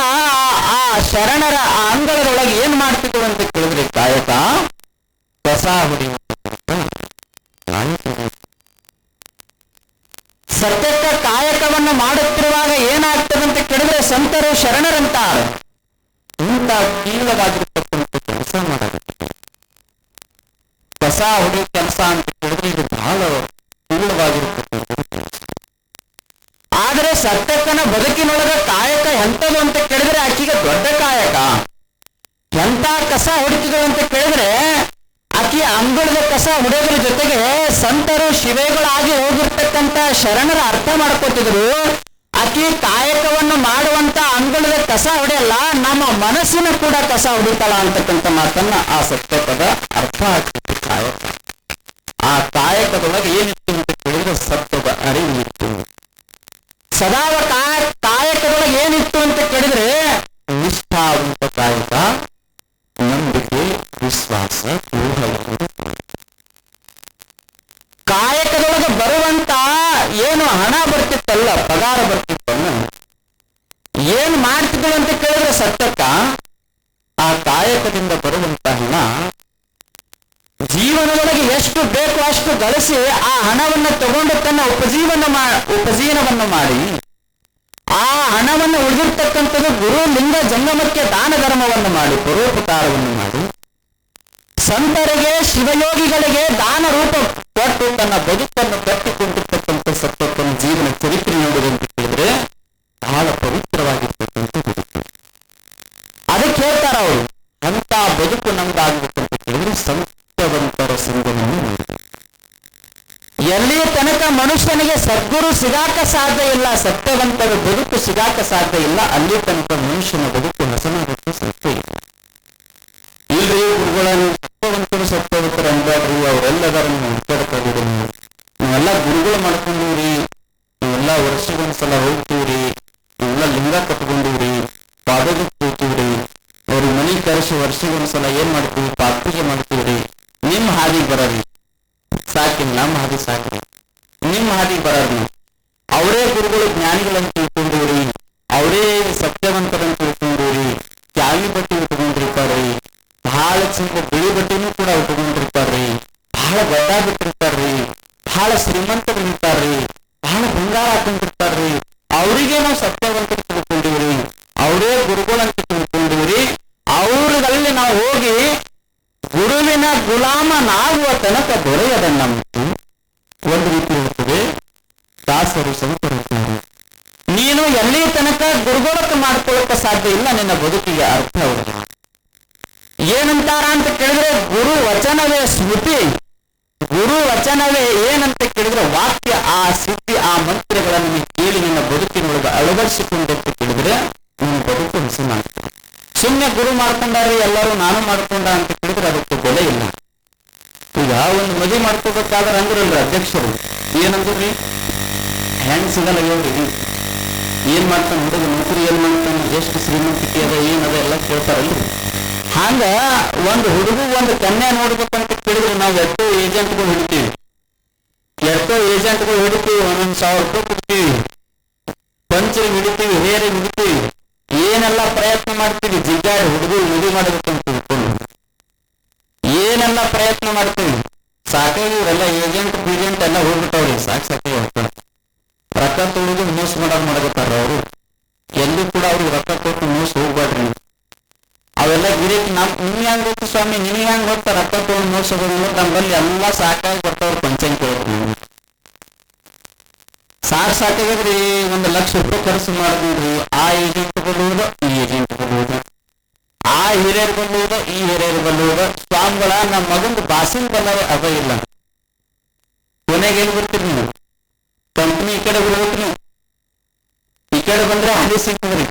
ಆ ಶರಣರ ಆ ಅಂಗಳದೊಳಗೆ ಏನ್ ಮಾಡ್ತಿದ್ರು ಅಂತ ಕೇಳಿದ್ರೆ ಕಾಯಕ ಕಸ ಹೊಡೆಯುವ ಸತ್ಯಕ್ಕ ಕಾಯಕವನ್ನು ಮಾಡುತ್ತಿರುವಾಗ ಏನಾಗ್ತದಂತ ಕೇಳಿದ್ರೆ ಸಂತರು ಶರಣರಂತ ಇಂಥ ಕೀಳವಾಗಿರ್ತಕ್ಕಂಥ ಕೆಲಸ ಮಾಡಬೇಕು. ಕಸ ಹೊಡೆಯುವ ಕೆಲಸ ಅಂತ ಕೇಳಿದ್ರೆ ಇದು ಬಹಳ ಕೀಳವಾಗಿರ್ತಕ್ಕಂಥ ಕೆಲಸ. ಆದರೆ ಸತ್ಯಕ್ಕನ ಬದುಕಿನೊಳಗ ಕಾಯಕ ಎಂಥದ್ದು ಅಂತ ಕೇಳಿದ್ರೆ ಆಕೆಗೆ ದೊಡ್ಡ ಕಾಯಕ. ಎಂತ ಕಸ ಹೊಡಿತಿದ್ರು ಅಂತ ಕೇಳಿದ್ರೆ ಆಕೆ ಅಂಗಳದ ಕಸ ಹೊಡೆಯೋದ್ರ ಜೊತೆಗೆ ಸಂತರು ಶಿವೆಗಳಾಗಿ ಹೋಗಿರ್ತಕ್ಕಂಥ ಶರಣರ ಅರ್ಥ ಮಾಡ್ಕೊತಿದ್ರು. ಆಕೆ ಕಾಯಕವನ್ನು ಮಾಡುವಂತ ಅಂಗಳದ ಕಸ ಹೊಡೆಯಲ್ಲ, ನಮ್ಮ ಮನಸ್ಸಿನ ಕೂಡ ಕಸ ಹೊಡಿತಾಳ ಅಂತಕ್ಕಂಥ ಮಾತನ್ನ ಆ ಸತ್ಯಪದ ಅರ್ಥ ಆಗ್ತಿತ್ತು. ಕಾಯಕ ಆ ಕಾಯಕದೊಳಗೆ ಏನಿತ್ತು ಅಂತ ಕೇಳಿದ್ರೆ ಸತ್ಯದ ಅರಿವಿತ್ತು. ಸದಾವ ಕಾಯಕದೊಳಗೆ ಏನಿತ್ತು ಅಂತ ಕೇಳಿದ್ರೆ ನಿಷ್ಠಾವಂತ ಕಾಯಕ, ನಂಬಿಕೆ, ವಿಶ್ವಾಸ, ಕಾಯಕದೊಳಗೆ ಬರುವಂತ ಏನು ಹಣ ಬರ್ತಿತ್ತಲ್ಲ, ಪಗಾರ ಬರ್ತಿತ್ತಲ್ಲ, ಏನ್ ಮಾಡ್ತಿದ್ರು ಅಂತ ಕೇಳಿದ್ರೆ ಸತ್ಯಕ್ಕ ಆ ಕಾಯಕದಿಂದ ಬರುವಂತ ಹಣ ಜೀವನದೊಳಗೆ ಎಷ್ಟು ಬೇಕೋ ಅಷ್ಟು ಗಳಿಸಿ ಆ ಹಣವನ್ನು ತಗೊಂಡು ತನ್ನ ಉಪಜೀವನವನ್ನು ಮಾಡಿ ಆ ಹಣವನ್ನು ಉಳಿದಿರ್ತಕ್ಕಂಥದ್ದು ಗುರು ಲಿಂಗ ಜಂಗಮಕ್ಕೆ ದಾನ ಧರ್ಮವನ್ನು ಮಾಡಿ ಪರೋಪಕಾರವನ್ನು ಮಾಡಿ ಸಂತರಿಗೆ ಶಿವಯೋಗಿಗಳಿಗೆ ದಾನ ರೂಪ ಕೊಟ್ಟು ತನ್ನ ಬದುಕನ್ನು ಕಟ್ಟಿಕೊಂಡಿರ್ತಕ್ಕಂಥ ಸತ್ಯಕ್ಕನ ಜೀವನ ಚರಿತ್ರೆ ನೋಡುವಂತ ಕೇಳಿದ್ರೆ ಬಹಳ ಪವಿತ್ರವಾಗಿರ್ತಕ್ಕಂಥ ಬದುಕು. ಅದಕ್ಕೆ ಹೇಳ್ತಾರ ಅವರು, ಅಂತ ಬದುಕು ನಮ್ದಾಗಬೇಕಂತ ಕೇಳಿದ್ರೆ ಸತ್ಯವಂತರ ಸಂಘವನ್ನು ಮಾಡಬೇಕು. ಎಲ್ಲಿಯ ತನಕ ಮನುಷ್ಯನಿಗೆ ಸದ್ಗುರು ಸಿಗಾಕ ಸಾಧ್ಯ ಇಲ್ಲ, ಸತ್ಯವಂತರ ಬದುಕು ಸಿಗಾಕ ಸಾಧ್ಯ ಇಲ್ಲ, ಅಲ್ಲಿ ತನಕ ಮನುಷ್ಯನ ಬದುಕು ಹಸನಾಗಕ್ಕೆ ಸಾಧ್ಯ ಇಲ್ಲ. ಇಲ್ರಿ ಗುರುಗಳನ್ನು ಸತ್ಯವಂತರು ಅಂದಾಡ್ರಿ, ಅವರೆಲ್ಲದರನ್ನು ಹುಡ್ಕಾಡ್ತಾಯಿದ್ದೀರಿ, ನೀವೆಲ್ಲ ಗುರುಗಳು ಮಾಡ್ಕೊಂಡಿವ್ರಿ, ನೀವೆಲ್ಲ ವರ್ಷಗೊಂದ್ಸಲ ಹೋಗ್ತೀವ್ರಿ, ನೀವೆಲ್ಲ ಲಿಂಗ ಕಟ್ಕೊಂಡಿವ್ರಿ, ಪಾದಕ್ಕೆ ಕೂತೀವ್ರಿ, ಅವ್ರಿಗೆ ಮನೆ ಕರೆಸಿ ವರ್ಷಗೊಂದ್ಸಲ ಏನ್ ಮಾಡ್ತೀವಿ, ಪಾತ್ರಿಕೆ ಮಾಡ್ತೀವ್ರಿ, ನಿಮ್ಮ ಹಾದಿಗೆ ಬರೀ ಸಾಕಿ, ನಮ್ಮ ಹಾದಿ ಸಾಕ್ರಿ, ನಿಮ್ಮ ಹಾದಿಗೆ ಬರೀ, ಅವರೇ ಗುರುಗಳು ಜ್ಞಾನಿಗಳಂತ ತಿಳ್ಕೊಂಡಿವ್ರಿ, ಅವರೇ ಸತ್ಯವಂತರಂತ ತಿಳ್ಕೊಂಡಿವ್ರಿ, ಕ್ಯಾವಿ ಬಟ್ಟೆ ಉಟ್ಕೊಂಡಿರ್ತಾರ್ರಿ, ಬಹಳ ಸಿಂಹ ಬಿಳಿ ಬಟ್ಟೆನೂ ಕೂಡ ಉಟ್ಕೊಂಡಿರ್ತಾರ್ರಿ, ಬಹಳ ಗಡ್ಡ ಬಿಟ್ಟಿರ್ತಾರ್ರಿ, ಬಹಳ ಶ್ರೀಮಂತರಿರ್ತಾರ್ರಿ, ಬಹಳ ಬಂಗಾರ ಹಾಕೊಂಡಿರ್ತಾರ್ರಿ. ಅವರಿಗೆ ನಾವು ಸತ್ಯವಂತರು ತಿಳ್ಕೊಂಡಿವ್ರಿ, ಅವರೇ ಗುರುಗಳಂತ ತಿಳ್ಕೊಂಡಿವ್ರಿ. ಅವ್ರಲ್ಲಿ ನಾವು ಹೋಗಿ ಗುರುವಿನ ಗುಲಾಮನಾಗುವ ತನಕ ದೊರೆಯದ ನಮ್ಗೆ ಒಂದು ರೀತಿ ಇರ್ತದೆ. ದಾಸರು ಸಂತರಿರ್ತಾರೆ. ನೀನು ಎಲ್ಲಿ ತನಕ ಗುರುಗಳಕ್ಕೆ ಮಾಡ್ಕೊಳ್ಳಕ್ಕೆ ಸಾಧ್ಯ ಇಲ್ಲ, ನಿನ್ನ ಬದುಕಿಗೆ ಅರ್ಥ ಅವ್ರ ಏನಂತಾರ ಅಂತ ಕೇಳಿದ್ರೆ ಗುರು ವಚನವೇ ಸ್ಮೃತಿ. ಗುರು ವಚನವೇ ಏನಂತ ಕೇಳಿದ್ರೆ ವಾಕ್ಯ. ಆ ಸಿದ್ಧಿ ಆ ಮಂತ್ರಗಳನ್ನು ಕೇಳಿ ನಿನ್ನ ಬದುಕಿನೊಳಗೆ ಅಳವಡಿಸಿಕೊಂಡಂತ ಕೇಳಿದ್ರೆ ನಿನ್ನ ಬದುಕು ಹಸನಾಗ್ತದೆ. ಸುಮ್ಮನೆ ಗುರು ಮಾಡ್ಕೊಂಡಾರಿ ಎಲ್ಲರೂ ನಾನು ಮಾಡ್ಕೊಂಡ ಅಂತ ಕೇಳಿದ್ರೆ ಅದಕ್ಕೆ ಬೆಲೆ ಇಲ್ಲ. ಈಗ ಒಂದು ಮದುವೆ ಮಾಡ್ಕೋಬೇಕಾದ್ರೆ ಅಂದ್ರಲ್ರಿ ಅಧ್ಯಕ್ಷರು ಏನಂದ್ರಿ, ಹೆಣ್ ಸಿಗಲ್ಲ ಹೇಳ್ರಿ, ಏನ್ ಮಾಡ್ತಾನೆ ಹುಡುಗ, ನೌಕರಿ ಏನ್ ಮಾಡ್ತಾನೆ, ಎಷ್ಟು ಶ್ರೀಮಂತಿಕೆ ಅದ ಏನದ ಎಲ್ಲ ಕೇಳ್ತಾರಲ್ರಿ. ಹಂಗ ಒಂದು ಹುಡುಗ ಒಂದು ಕನ್ಯಾ ನೋಡ್ಬೇಕಂತ ಕೇಳಿದ್ರೆ ನಾವು ಎಷ್ಟೋ ಏಜೆಂಟ್ಗಳು ಹಿಡಿತೀವಿ, ಒಂದೊಂದು 1000 ರೂಪಾಯಿ ಕೊಡ್ತೀವಿ, ಪಂಚರಿಗೆ ಹಿಡಿತೀವಿ, ಹೇರಿಗೆ ಹಿಡಿತೀವಿ, ಏನೆಲ್ಲ ಪ್ರಯತ್ನ ಮಾಡ್ತೀವಿ, ಜಿಗ್ಗಾಡಿ ಹುಡುಗ ಮದುವೆ ಮಾಡಬೇಕಂತ ತಿಳ್ಕೊಂಡು ಏನೆಲ್ಲ ಪ್ರಯತ್ನ ಮಾಡ್ತೀವಿ. ಸಾಕಾಗಿ ಇವರೆಲ್ಲ ಏಜೆಂಟ್ ಎಲ್ಲ ಹೋಗ್ಬಿಟ್ಟವ್ರಿ, ಸಾಕಾಗಿ ಹೋಗ್ತಾರೆ. ರೊಕ್ಕ ತೊಳೆದು ಮೋಸ ಮಾಡಕತ್ತಾರ ಅವರು. ಎಲ್ಲಿ ಕೂಡ ಅವ್ರಿಗೆ ರೊಕ್ಕ ಕೊಟ್ಟು ಮೋಸ ಹೋಗ್ಬೇಡ್ರಿ. ಅವೆಲ್ಲ ಗಿರಿಕ್ ನಿಮ್ಗೆ ಹೆಂಗ್ ಗೊತ್ತು ಸ್ವಾಮಿ, ನಿಮ್ಗೆ ಹೆಂಗ್ ಗೊತ್ತ ರೊಕ್ಕ ತೊಗೊಂಡು ಮೋಸ ಹೋಗೋದು? ನಮ್ಮಲ್ಲಿ ಎಲ್ಲ ಸಾಕಾಗಿ ಬರ್ತಾವ್ರು ಪಂಚಾಯತ್ ಕೇಳ್ರಿ. ಸಾಕಾಗಿದ್ರಿ 1 ಲಕ್ಷ ರೂಪಾಯಿ ಖರ್ಚು ಮಾಡಿದ್ರಿ. ಆ ಏಜೆಂಟ್ ಬರುವುದು, ಈ ಏಜೆಂಟ್ ಬರುವುದು, ಆ ಹಿರಿಯರು ಬಲ್ಲುವುದು, ಈ ಹಿರಿಯರು ಬಲ್ಲುವುದು. ಸ್ವಾಮಿಗಳ ನಮ್ಮ ಮಗಂದು ಬಾಸಿನ ಬಲ್ಲವೇ ಅದ ಇಲ್ಲ. ಕೊನೆಗೆ ಏನ್ ಬರ್ತೀರಿ ನೀವು? ಕಂಪ್ನಿ ಈ ಕಡೆ ಬರ್ಬೇಕು, ನೀವು ಈ ಕಡೆ ಬಂದ್ರೆ ಹಾದಿ ಸಿಗ್ತದ್ರಿ.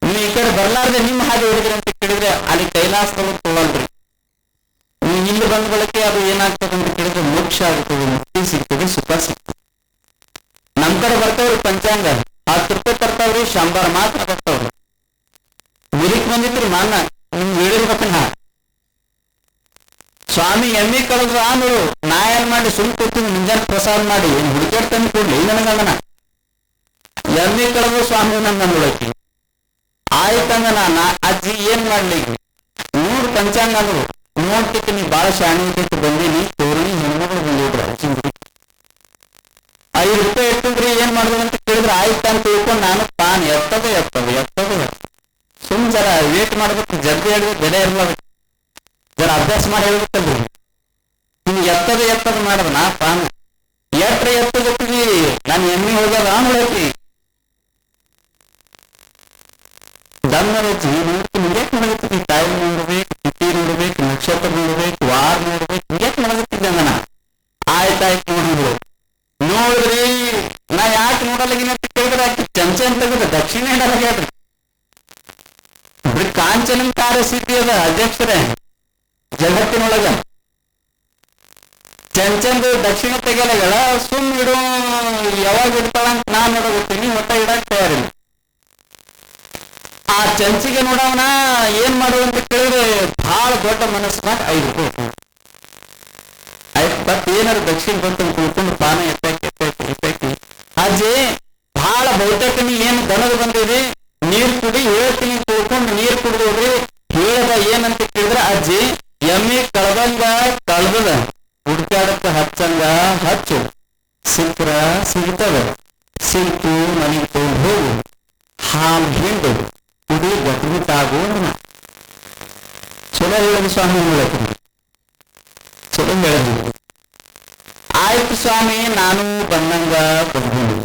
ನೀವು ಈ ಕಡೆ ಬರ್ಲಾರ್ದೆ ನಿಮ್ಮ ಹಾದಿ ಹೊಡಿದ್ರಿ ಅಂತ ಕೇಳಿದ್ರೆ ಅಲ್ಲಿ ಕೈಲಾಸದವ್ರು ತೊಗೊಳ್ರಿ. ನೀವು ಇಲ್ಲಿ ಬಂದ ಬಳಕೆ ಅದು ಏನಾಗ್ತದೆ ಅಂತ ಕೇಳಿದ್ರೆ ಮೋಕ್ಷ ಆಗ್ತದೆ, ಮುಕ್ತಿ ಸಿಗ್ತದೆ, ಸುಖ ಸಿಗ್ತದೆ. ನಮ್ ಕಡೆ ಬರ್ತಾವ್ರಿ ಪಂಚಾಂಗ 10 ರೂಪಾಯಿ ತರ್ತಾವ್ರಿ, 100 ಮಾತ್ರ ಬರ್ತಾವ್ರಿ. ಊರಿಗೆ ಬಂದಿದ್ರಿ ಮಾನ ನಿಮ್ಗೆ ಹೇಳಿರ್ಬೇಕನ್ನ ಸ್ವಾಮಿ ಎಮ್ಮಿ ಕಳೆದ್ರು ಆಮೇಲೆ ನಾ ಏನ್ ಮಾಡಿ ಸುಮ್ ಕೂತೀನಿ, ಮುಂಜಾನೆ ಪ್ರಸಾದ ಮಾಡಿ ಏನ್ ಹುಡುಕಾಡ್ ತಂದು ಕೊಡ್ಲಿ ನನಗಂದನ. ಎಮ್ಮಿ ಕಳೆದ್ರು ಸ್ವಾಮಿ ನನ್ನ ನೋಡಕ್ಕೆ ಆಯ್ತಂಗ ನಾನ ಅಜ್ಜಿ ಏನ್ ಮಾಡ್ಲಿ ನೋಡ್ ಪಂಚಾಂಗ ಅಂದ್ರು ನೋಡ್ತಿಕ್ಕೆ ನೀ ಬಾಳ ಶಾಣಿ ಇದ್ದಕ್ಕೆ ಬಂದೀನಿ, ತೋರಣಿ ಹೆಣ್ಮಗಳು ಬಂದಿದ್ರು ಅಜ್ಜಿ. 5 ರೂಪಾಯಿ ಇಟ್ಟಿದ್ರಿ ಏನ್ ಮಾಡಿದ್ರು ಅಂತ ಕೇಳಿದ್ರೆ ಆಯ್ತ ಅಂತ ತಿಳ್ಕೊಂಡು ನಾನು ತಾನು ಎತ್ತದ ಸುಮ್ ಜರ ವೇಟ್ ಮಾಡ್ಬೇಕು, ಜಲ್ದಿ ಹೇಳಿದ್ರೆ ಬೆಲೆ ಇರ್ಬೇಕು, ಜರ ಅಭ್ಯಾಸ ಮಾಡಿ ಹೇಳ್ಬೇಕಲ್ರಿ. ನಿಮ್ಗೆ ಎತ್ತದ ಮಾಡದ ನಾ ಪಾನ ಎತ್ತದತ್ತೀವಿ. ನಾನು ಎಮ್ಮಿ ಹೋಗ್ಯಾರ ನೋಡತ್ತಿ ದಮ್ಮಿ ಹಿಂಗ್ಯಾಕ್ ಮಾಡಗತ್ತೀವಿ? ಟೈಮ್ ನೋಡ್ಬೇಕು, ತಿಥಿ ನೋಡ್ಬೇಕು, ನಕ್ಷತ್ರ ನೋಡ್ಬೇಕು, ವಾರ ನೋಡ್ಬೇಕು, ಹಿಂಗ್ಯಾಕ್ ಮಾಡಗತ್ತಿದ್ದೆ ನಾನು. ಆಯ್ತಾಯ್ತು ನೋಡಿದ್ರಿ. ನಾ ಯಾಕೆ ನೋಡಲ್ಲಾಗಿನ ಅಂತ ಕೇಳಿದ್ರೆ ಆಕಿ ಚಂಚನ್ ತೆಗೆದ ದಕ್ಷಿಣ ಇಡಲಾಗ್ಯಾಡ್ರಿ. ಕಾಂಚನ ಕಾರ್ಯಸಿದ್ಧಿ ಅದ ಅಧ್ಯಕ್ಷರೇ ಜಗತ್ತಿನೊಳಗ. ಚಂಚಂದು ದಕ್ಷಿಣ ತೆಗೆಯಲಾಗ್ಯಾಳ, ಸುಮ್ ಇಡು ಯಾವಾಗ ಇಡ್ತಾಳ ಅಂತ ನಾನ್ ನೋಡೋಗುತ್ತೀನಿ, ಒಟ್ಟ ಇಡಕ್ ತಯಾರಿಲ್ಲ. ಆ ಚಂಚಿಗೆ ನೋಡವನ ಏನ್ ಮಾಡುವ ಅಂತ ಕೇಳಿದ್ರೆ ಬಹಳ ದೊಡ್ಡ ಮನಸ್ಸಿನಾಗ 5 ರೂಪಾಯಿ ಆಯ್ತು. ಬಟ್ ಏನಾದ್ರು ದಕ್ಷಿಣ ಬಂತ ತಿಳ್ಕೊಂಡು ಪಾನ ಎತ್ತಾಕಿ ಅಜ್ಜಿ ಬಹಳ ಬಹುತೇಕ ನೀ ಏನ್ ದನದ ಬಂದಿದೆ ನೀರ್ ಕುಡಿ ಹೇಳ್ತೀನಿ ತಿಳ್ಕೊಂಡು ನೀರ್ ಕುಡಿದ್ರಿ. ಹೇಳದ ಏನಂತ ಕೇಳಿದ್ರೆ ಅಜ್ಜಿ ಎಮ್ಮಿ ಕಳ್ದಂಗ ಕಳ್ದದ, ಹುಡ್ಕಾಡಕ್ಕ ಹಚ್ಚಂಗ ಹಚ್ಚು, ಸಿಕ್ಕ್ರ ಸಿಗ್ತದ, ಸಿಕ್ಕು ಮನೆಗೆ ತಗೊಂಡು ಹೋಗು, ಹಾಲು ಹಿಂಡು ಕುಡಿ ಗಟ್ಬಿಟ್ಟಾಗು. ಚಲೋ ಹೇಳಿದ ಸ್ವಾಮಿ ಹೇಳಕ್ ಚಲೋ ಹೇಳಿದ್ರು. ಆಯ್ತು ಸ್ವಾಮಿ ನಾನು ಬಂದಂಗ ಬಂದೀನಿ,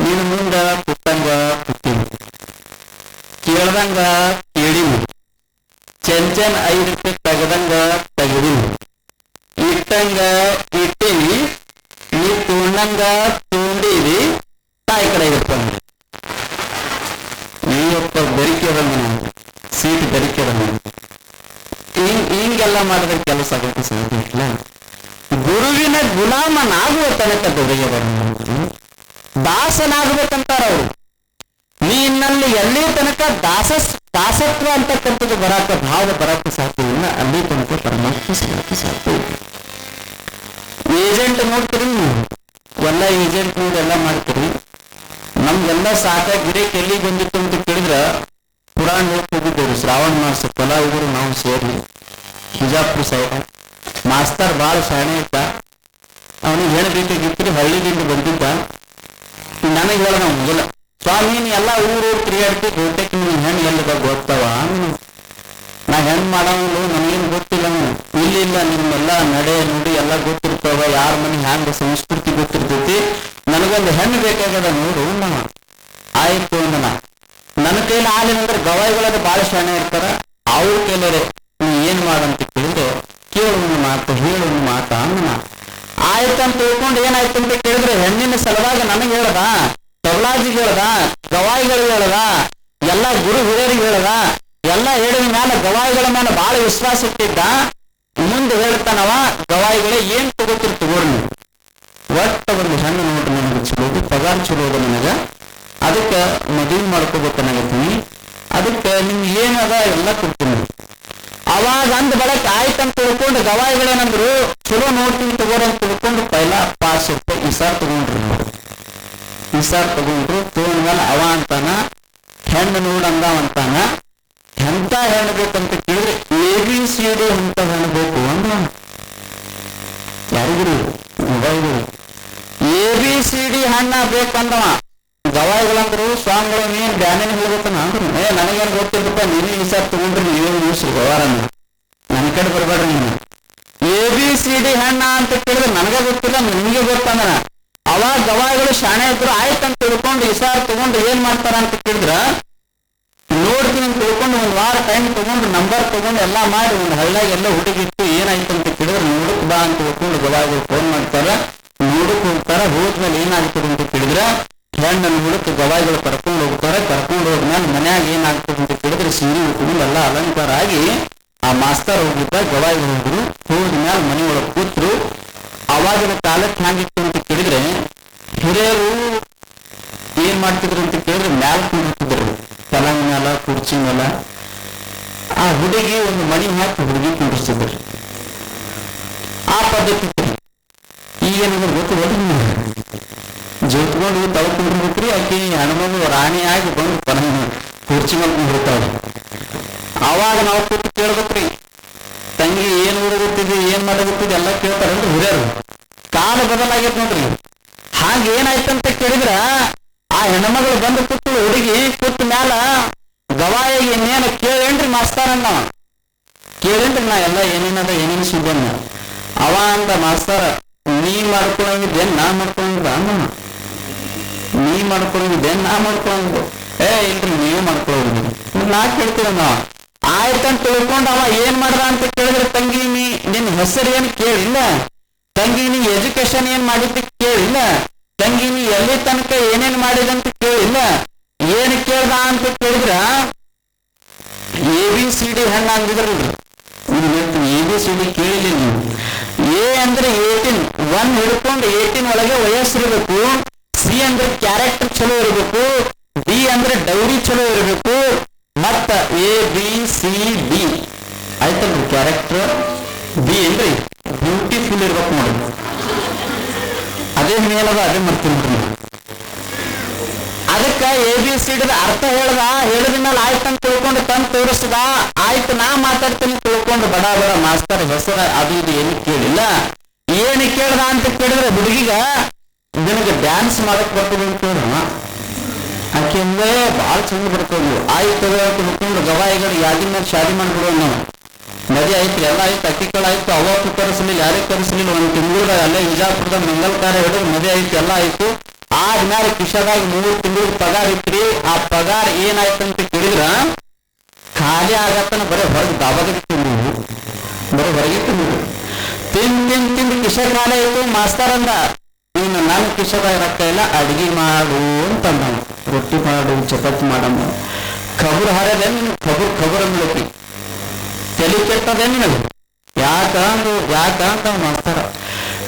ನೀನು ಮುಂದ ಕುಟ್ಟಂಗ ಕುಟ್ಟೀನಿ, ಕೇಳ್ದಂಗ ಕೇಳೀನಿ, ಚಂಚನ್ 5 ರೂಪಾಯಿ ತೆಗದಂಗ ತೆಗದೀನಿ, ಇಟ್ಟಂಗ ಇಟ್ಟೀನಿ, ನೀ ತಗೊಂಡಂಗ ತಗೊಂಡೀನಿ, ತಾಯಿ ಕಡೆ ಇರ್ತಾನೆ. ನೀವಪ್ಪ ಬೆರಿಕೆ ಬಂದ ಸೀಟ್ ಬೆರಿಕೆ ಬಂದ ಹಿಂಗೆಲ್ಲ ಮಾಡಿದ್ರೆ ಕೆಲಸ ಆಗೋಕ್ಕೆ ಸಾಧ್ಯ ಇಲ್ಲ. ಗುರುವಿನ ಗುಲಾಮನಾಗುವ ತನಕ ದೊರೆಯಬಾರದು, ದಾಸನಾಗಬೇಕಂತಾರ ಅವರು. ನೀನಲ್ಲಿ ಎಲ್ಲಿ ತನಕ ದಾಸತ್ವ ಅಂತಕ್ಕಂಥದ್ದು ಬರಾಕ ಭಾವ ಬರಾಕ ಸಾಧ್ಯ ಇಲ್ಲ, ಅಲ್ಲಿ ತನಕ ಪರಮಾತ್ಮ ಸಿಗಕ್ಕೆ ಸಾಧ್ಯ ಇಲ್ಲ. ಏಜೆಂಟ್ ನೋಡ್ತೀರಿ ನೀವು, ಎಲ್ಲ ಏಜೆಂಟ್ ನೋಡಿ ಎಲ್ಲ ಮಾಡ್ತೀರಿ. ನಮ್ಗೆಲ್ಲ ಸಾಕಾಗಿ ಗಿರೇಕ್ ಎಲ್ಲಿ ಬಂದಿತ್ತು ಅಂತ ಕೇಳಿದ್ರ ಪುರಾಣ ಹೋಗಿದ್ದೇವೆ. ಶ್ರಾವಣ ಮಾಸ ಕಲಾವಿದರು ನಾವು ಸೇರಿ ಬಿಜಾಪುರ ಸೈಡ್. ಮಾಸ್ತರ್ ಬಾಳ ಶಾಣೆ ಇದ್ದ. ಅವನಿಗೆ ಹೇಳ್ಬೇಕಾಗಿತ್ತು, ಹಳ್ಳಿದಿಂದ ಬಂದಿದ್ದ. ನನಗೆ ಹೇಳ ನಾವು ಮೊದಲ, ಸ್ವಾಮಿ ನೀ ಎಲ್ಲ ಊರು ತಿರುಗಾಡ್ತಿ, ಗೋಟೆಗೆ ನೀನು ಹೆಣ್ಣು ಎಲ್ಲಿದ ಗೊತ್ತವ? ನಾ ಹೆಣ್ಣು ಮಾಡವನು ನನಗೇನು ಗೊತ್ತಿಲ್ಲ. ಇಲ್ಲ ನಿಮ್ಮೆಲ್ಲ ನಡೆ ನುಡಿ ಎಲ್ಲ ಗೊತ್ತಿರ್ತಾವ, ಯಾರ ಮನೆ ಹ್ಯಾಂಗ ಸಂಸ್ಕೃತಿ ಗೊತ್ತಿರ್ತೈತಿ. ನನಗೊಂದು ಹೆಣ್ಣು ಬೇಕಾಗದ ನೋಡು ನಮ್ಮ. ಆಯ್ತು ಅಂದನ. ನನ್ನ ಕೈಲಿ ಆಲಿನಂದ್ರೆ ಗವಾಯಿಗಳದ್ದು ಬಾಳ ಶಾಣೆ ಇರ್ತಾರ. ಅವ್ರ ಕೈಲರೆ ನೀ ಏನ್ ಮಾಡಂತ ಕೇಳಿದ್ರೆ, ಕೇಳು ಮಾತು ಹೇಳು ಮಾತ ಅಂದನ. ಆಯ್ತಂತ ತಿಳ್ಕೊಂಡು ಏನಾಯ್ತು ಅಂತ ಕೇಳಿದ್ರೆ, ಹೆಣ್ಣಿನ ಸಲುವಾಗಿ ನನಗೆ ಹೇಳ್ದ, ತಬಲಾಜಿಗೆ ಹೇಳ್ದ, ಗವಾಯಿಗಳಿಗೆ ಹೇಳ್ದ, ಎಲ್ಲ ಗುರು ಹಿರಿಯರಿಗೆ ಹೇಳ್ದ. ಎಲ್ಲ ಹೇಳಿದ ಮೇಲೆ ಗವಾಯಿಗಳ ಮೇಲೆ ಬಹಳ ವಿಶ್ವಾಸ ಇಟ್ಟಿದ್ದ. ಮುಂದೆ ಹೇಳ್ತಾನವ, ಗವಾಯಿಗಳೇ ಏನ್ ತಗೋತಿರ್ ತಗೋರಿ ನೀವು, ಒಟ್ಟ ಒಂದು ಹೆಣ್ಣು ನೋಡ್ರಿ, ನನಗೆ ಚಲೋದು ಪಗಾರ ಚಲೋದು, ನನಗ ಅದಕ್ಕೆ ಮದುವೆ ಮಾಡ್ಕೋಬೇಕನ್ನಾಗತ್ತೀನಿ, ಅದಕ್ಕೆ ನಿಮ್ಗೆ ಏನದ ಎಲ್ಲ ಕೊಡ್ತೀನಿ. ಅವಾಗ ಅಂದ ಬಳಕ ಆಯ್ತಂತ ತಿಳ್ಕೊಂಡು ಗವಾಯಿಗಳೇನಂದ್ರು, ಚಲೋ ನೋಡ್ತೀನಿ ತಗೋರಿ ಅಂತ ತಿಳ್ಕೊಂಡು ಪೈಲ ಪಾಸ್ ರೂಪಾಯಿ ಇಸಾರ್ ತಗೊಂಡ್ರಿ. ಇಸಾರ್ ತಗೊಂಡ್ರು. ತಗೊಂಡ್ಮೇಲೆ ಅವ ಅಂತಾನ, ಹೆಣ್ಣು ನೋಡಂದವಂತಾನ, ಎಂತ ಹೆಣ್ಣು ಬೇಕಂತ ಕೇಳಿದ್ರೆ ABCD ಅಂತ ಹೆಣ್ಣು ಬೇಕು ಅಂದ. ಯಾರಿಗಿರಿ? ಗವಾಯಿಗಳು. ABCD ಹಣ್ಣ ಬೇಕಂದವ. ಗವಾಯಿಗಳಂದ್ರು, ಸ್ವಾಮಿಗಳು ನೀನ್ ಬ್ಯಾನೇನ ಹೇಳ್ಬೇಕನ್ನ ಅಂದ್ರು. ನನಗೇನು ಗೊತ್ತಿಲ್ಲಪ್ಪ, ನೀನು ಈ ಸಾರ್ ತಗೊಂಡ್ರಿ, ನೀವೇನು ಮುಗಿಸ್ರಿ ಗವಾರನ್ನ, ನನ್ನ ಕಡೆ ಬರ್ಬೇಡ್ರಿ ನೀನು. ABCD ಹಣ್ಣ ಅಂತ ಕೇಳಿದ್ರೆ ನನಗೆ ಗೊತ್ತಿಲ್ಲ, ನಿಮ್ಗೆ ಗೊತ್ತಂದನ. ಅವಾಗ ಗವಾಯಿಗಳು ಶಾಣೆ ಇದ್ರು. ಆಯ್ತಂತ ತಿಳ್ಕೊಂಡು ಈ ಸಾರ್ ತಗೊಂಡು ಏನ್ ಮಾಡ್ತಾರ ಅಂತ ಕೇಳಿದ್ರ, ನೋಡ್ತೀನಿ ಅಂತ ತಿಳ್ಕೊಂಡು ಒಂದ್ ವಾರ ಟೈಮ್ ತಗೊಂಡು ನಂಬರ್ ತಗೊಂಡು ಎಲ್ಲಾ ಮಾಡಿ ಒಂದು ಹಳ್ಳಿಯಾಗ ಎಲ್ಲ ಹುಡುಗಿತ್ತು. ಏನಾಯ್ತು ಅಂತ ಕೇಳಿದ್ರೆ, ನೋಡಕ್ ಬಾ ಅಂತ ತಿಳ್ಕೊಂಡು ಗವಾಯಿಗಳು ಫೋನ್ ಮಾಡ್ತಾರ. ನೋಡಕ್ ಹೋಗ್ತಾರ. ಹೋದ್ಮೇಲೆ ಏನಾಗ್ತದೆ ಅಂತ ಕೇಳಿದ್ರೆ, ಹೆಣ್ಣನ್ನು ಹುಡುಕ್ ಗವಾಯಿಗಳು ಕರ್ಕೊಂಡು ಹೋಗ್ತಾರೆ. ಕರ್ಕೊಂಡು ಹೋದ್ಮೇಲೆ ಮನ್ಯಾಗ ಏನಾಗ್ತದೆ ಅಂತ ಕೇಳಿದ್ರೆ, ಸೀರೆ ಉಟ್ಕೊಂಡು ಎಲ್ಲ ಅಲಂಕಾರ ಆಗಿ ಆ ಮಾಸ್ತರ್ ಹೋಗಿದ್ದ, ಗವಾಯಿಗಳು ಹೋದ್ರು. ಹೋದ್ಮೇಲೆ ಮನೆಯೊಳಗೆ ಕೂತ್ರು. ಅವಾಗಿನ ಕಾಲಕ್ಕೆ ಹ್ಯಾಂಗಿತ್ತು ಅಂತ ಕೇಳಿದ್ರೆ, ಹಿರಿಯರು ಏನ್ ಮಾಡ್ತಿದ್ರು ಅಂತ ಕೇಳಿದ್ರೆ, ಮ್ಯಾಲ ಕುಂಡಿರ್ತಿದ್ರು, ಪಲಂಗ ಮೇಲ, ಕುರ್ಚಿ ಮೇಲ. ಆ ಹುಡುಗಿ ಒಂದು ಮಣಿ ಹಾಕಿ ಹುಡುಗಿ ಕುಂಡಿಸ್ತಿದ್ರು. ಆ ಪದ್ಧತಿ ಈಗೇನಾದ್ರು ಗೊತ್ತಿಲ್ಲ, ಜೋತ್ಕೊಂಡು ತಗೊಂಡ್ಬಿಟ್ರಿ. ಆಕಿ ಹೆಣ್ಮಗು ರಾಣಿ ಆಗಿ ಬಂದು ಪಲಂಗ ಕುರ್ಚಿ ಮೇಲೆ ಕುಂಡಿರ್ತಾವ್ರಿ. ಅವಾಗ ನಾವು ಕೂತು ಕೇಳ್ಬೇಕ್ರಿ, ತಂಗಿ ಏನ್ ಓಡಗುತ್ತಿದೆ, ಏನ್ ಮಾಡಗುತ್ತಿದೆ ಎಲ್ಲ ಕೇಳ್ತಾರಲ್ರಿ ಹಿರಿಯರು. ಕಾಲ ಬದಲಾಗೈತ್ ನೋಡ್ರಿ. ಹಾಗ ಏನಾಯ್ತಂತ ಕೇಳಿದ್ರ, ಆ ಹೆಣ್ಮಗಳು ಬಂದು ಕೂತು ಹುಡುಗಿ ಕೂತ ಮ್ಯಾಲ ಗವಾಯಿಗೆ ಇನ್ನೇನು ಕೇಳೇನ್ರಿ ಮಾಸ್ತಾರನ್ನ, ಕೇಳೇನ್ರಿ ನಾ ಎಲ್ಲ ಏನೇನದ ಏನೇನು ಸುದ್ದನ್ನ. ಅವ ಅಂದ ಮಾಸ್ತಾರ, ನೀ ಮಾಡ್ಕೊಳಂಗಿದ್ದೇನ್ ನಾ ಮಾಡ್ಕೊಳಂಗಿದ ಅಮ್ಮ, ನೀ ಮಾಡ್ಕೊಳಂಗಿದ್ದೇನ್ ನಾ ಮಾಡ್ಕೊಳಂಗಿದ್ದು? ಇಲ್ರಿ ನೀವು ಮಾಡ್ಕೊಳ್ಳೋದು, ನಾ ಕೇಳ್ತೀರ ನಾವ. ಆಯ್ತಂತ ತಿಳ್ಕೊಂಡು ಅವ ಏನ್ ಮಾಡ್ದ ಅಂತ ಕೇಳಿದ್ರೆ, ತಂಗಿ ನೀ ನಿನ್ ಹೆಸರು ಏನ್ ಕೇಳಿಲ್ಲ, ತಂಗಿ ನೀ ಎಜುಕೇಶನ್ ಏನ್ ಮಾಡಿದ್ದ ಕೇಳಿಲ್ಲ, ತಂಗಿ ನೀ ಎಲ್ಲಿ ತನಕ ಏನೇನ್ ಮಾಡಿದಂತ ಕೇಳಿಲ್ಲ. ಏನ್ ಕೇಳ್ದ ಅಂತ ಕೇಳಿದ್ರ, ABCD ಹೆಣ್ಣ ಅಂದಿದ್ರಲ್ರಿ. ABCD ಕೇಳಿಲ್ಲ ನೀವು. A ಅಂದ್ರೆ 18, 1 ಹಿಡ್ಕೊಂಡು 18 ಒಳಗೆ ವಯಸ್ಸಿರ್ಬೇಕು. C ಅಂದ್ರೆ ಕ್ಯಾರೆಕ್ಟರ್ ಚಲೋ ಇರಬೇಕು. D ಅಂದ್ರೆ ಡೌರಿ ಚಲೋ ಇರಬೇಕು. ಮತ್ತ ABCD ಆಯ್ತಲ್ರಿ ಕ್ಯಾರೆಕ್ಟರ್. B ಏನ್ರಿ ಬ್ಯೂಟಿಫುಲ್ ಇರ್ಬೇಕು ನೋಡಿ. ಅದೇ ಮೇಲದ ಅದೇ ಮಾಡ್ತೀನಿ. ಅದಕ್ಕ ABCD ಅರ್ಥ ಹೇಳಿದ ಮೇಲೆ ಆಯ್ತಂತ ತಿಳ್ಕೊಂಡು ತಂದು ತೋರಿಸ್ದ. ಆಯ್ತು ನಾ ಮಾತಾಡ್ತೀನಿ ತಿಳ್ಕೊಂಡು ಬಡ ಬಡ ಮಾಸ್ತರ್ ಹೆಸರ ಅದು ಇದು ಏನು ಕೇಳಿಲ್ಲ. ಏನು ಕೇಳ್ದ ಅಂತ ಕೇಳಿದ್ರೆ, ಹುಡುಗಿಗ ನಿನಗೆ ಡ್ಯಾನ್ಸ್ ಮಾಡಕ್ ಬರ್ತದೆ ಅಂತ ಕೇಳ. ಆಕೆ ಅಂದ್ರೆ ಭಾಳ ಚಂದ ಬರ್ತದೆ. ಆಯ್ತು ತಿಳ್ಕೊಂಡು ಗವಾಯಿಗಳು ಯಾದಿ ಮೇಲೆ ಶಾದಿ ಮಾಡ್ಬಿಡೋ ನಾವು. ಮದುವೆ ಆಯ್ತು, ಎಲ್ಲ ಆಯ್ತು, ಅಕ್ಕಿಗಳು ಆಯ್ತು, ಅವತ್ತು ಕರೆಸಲಿಲ್ಲ, ಯಾರಿಗೆ ಕರೆಸಲಿಲ್ಲ. ಒಂದು ತಿಂಗಳ ಅಲ್ಲೇ ವಿಜಾಪುರದ ಮಂಗಲ್ಕಾರ ಹಿಡಿದು ಮದುವೆ ಆಯ್ತು, ಎಲ್ಲ ಆಯ್ತು. ಆದ್ಮೇಲೆ ಕಿಶದಾಗ 3 ತಿಂಗಳ ಪಗಾರ ಇತ್ರಿ. ಆ ಪಗಾರ ಏನಾಯ್ತಂತ ಕೇಳಿದ್ರ, ಖಾಲಿ ಆಗತ್ತನ ಬರೀ ಹೊರಗೆ ದಾಬಾದಾಗ ತಿಂದು, ಬರೀ ಹೊರಗೆ ತಿಂದು ಕಿಶ ಖಾಲಿ ಆಯ್ತು. ಮಾಸ್ತರ್ ಅಂದ, ನೀನು ನನ್ನ ಕಿಶದಾಗ ರೊಕ್ಕ ಇಲ್ಲ, ಅಡಿಗೆ ಮಾಡು ಅಂತಂದ. ರೊಟ್ಟಿ ಮಾಡು, ಚಪಾತಿ ಮಾಡಮ್ಮ. ಖಬರ್ ಹಾರದೆ ನೀನು, ಖಬರ್ ಅಂದ್ಲಕ್ಕಿ ತಲೆ ಕೆಟ್ಟದೆ ನಿನಗೆ. ಯಾಕಂತ ಮಾಸ್ತರ,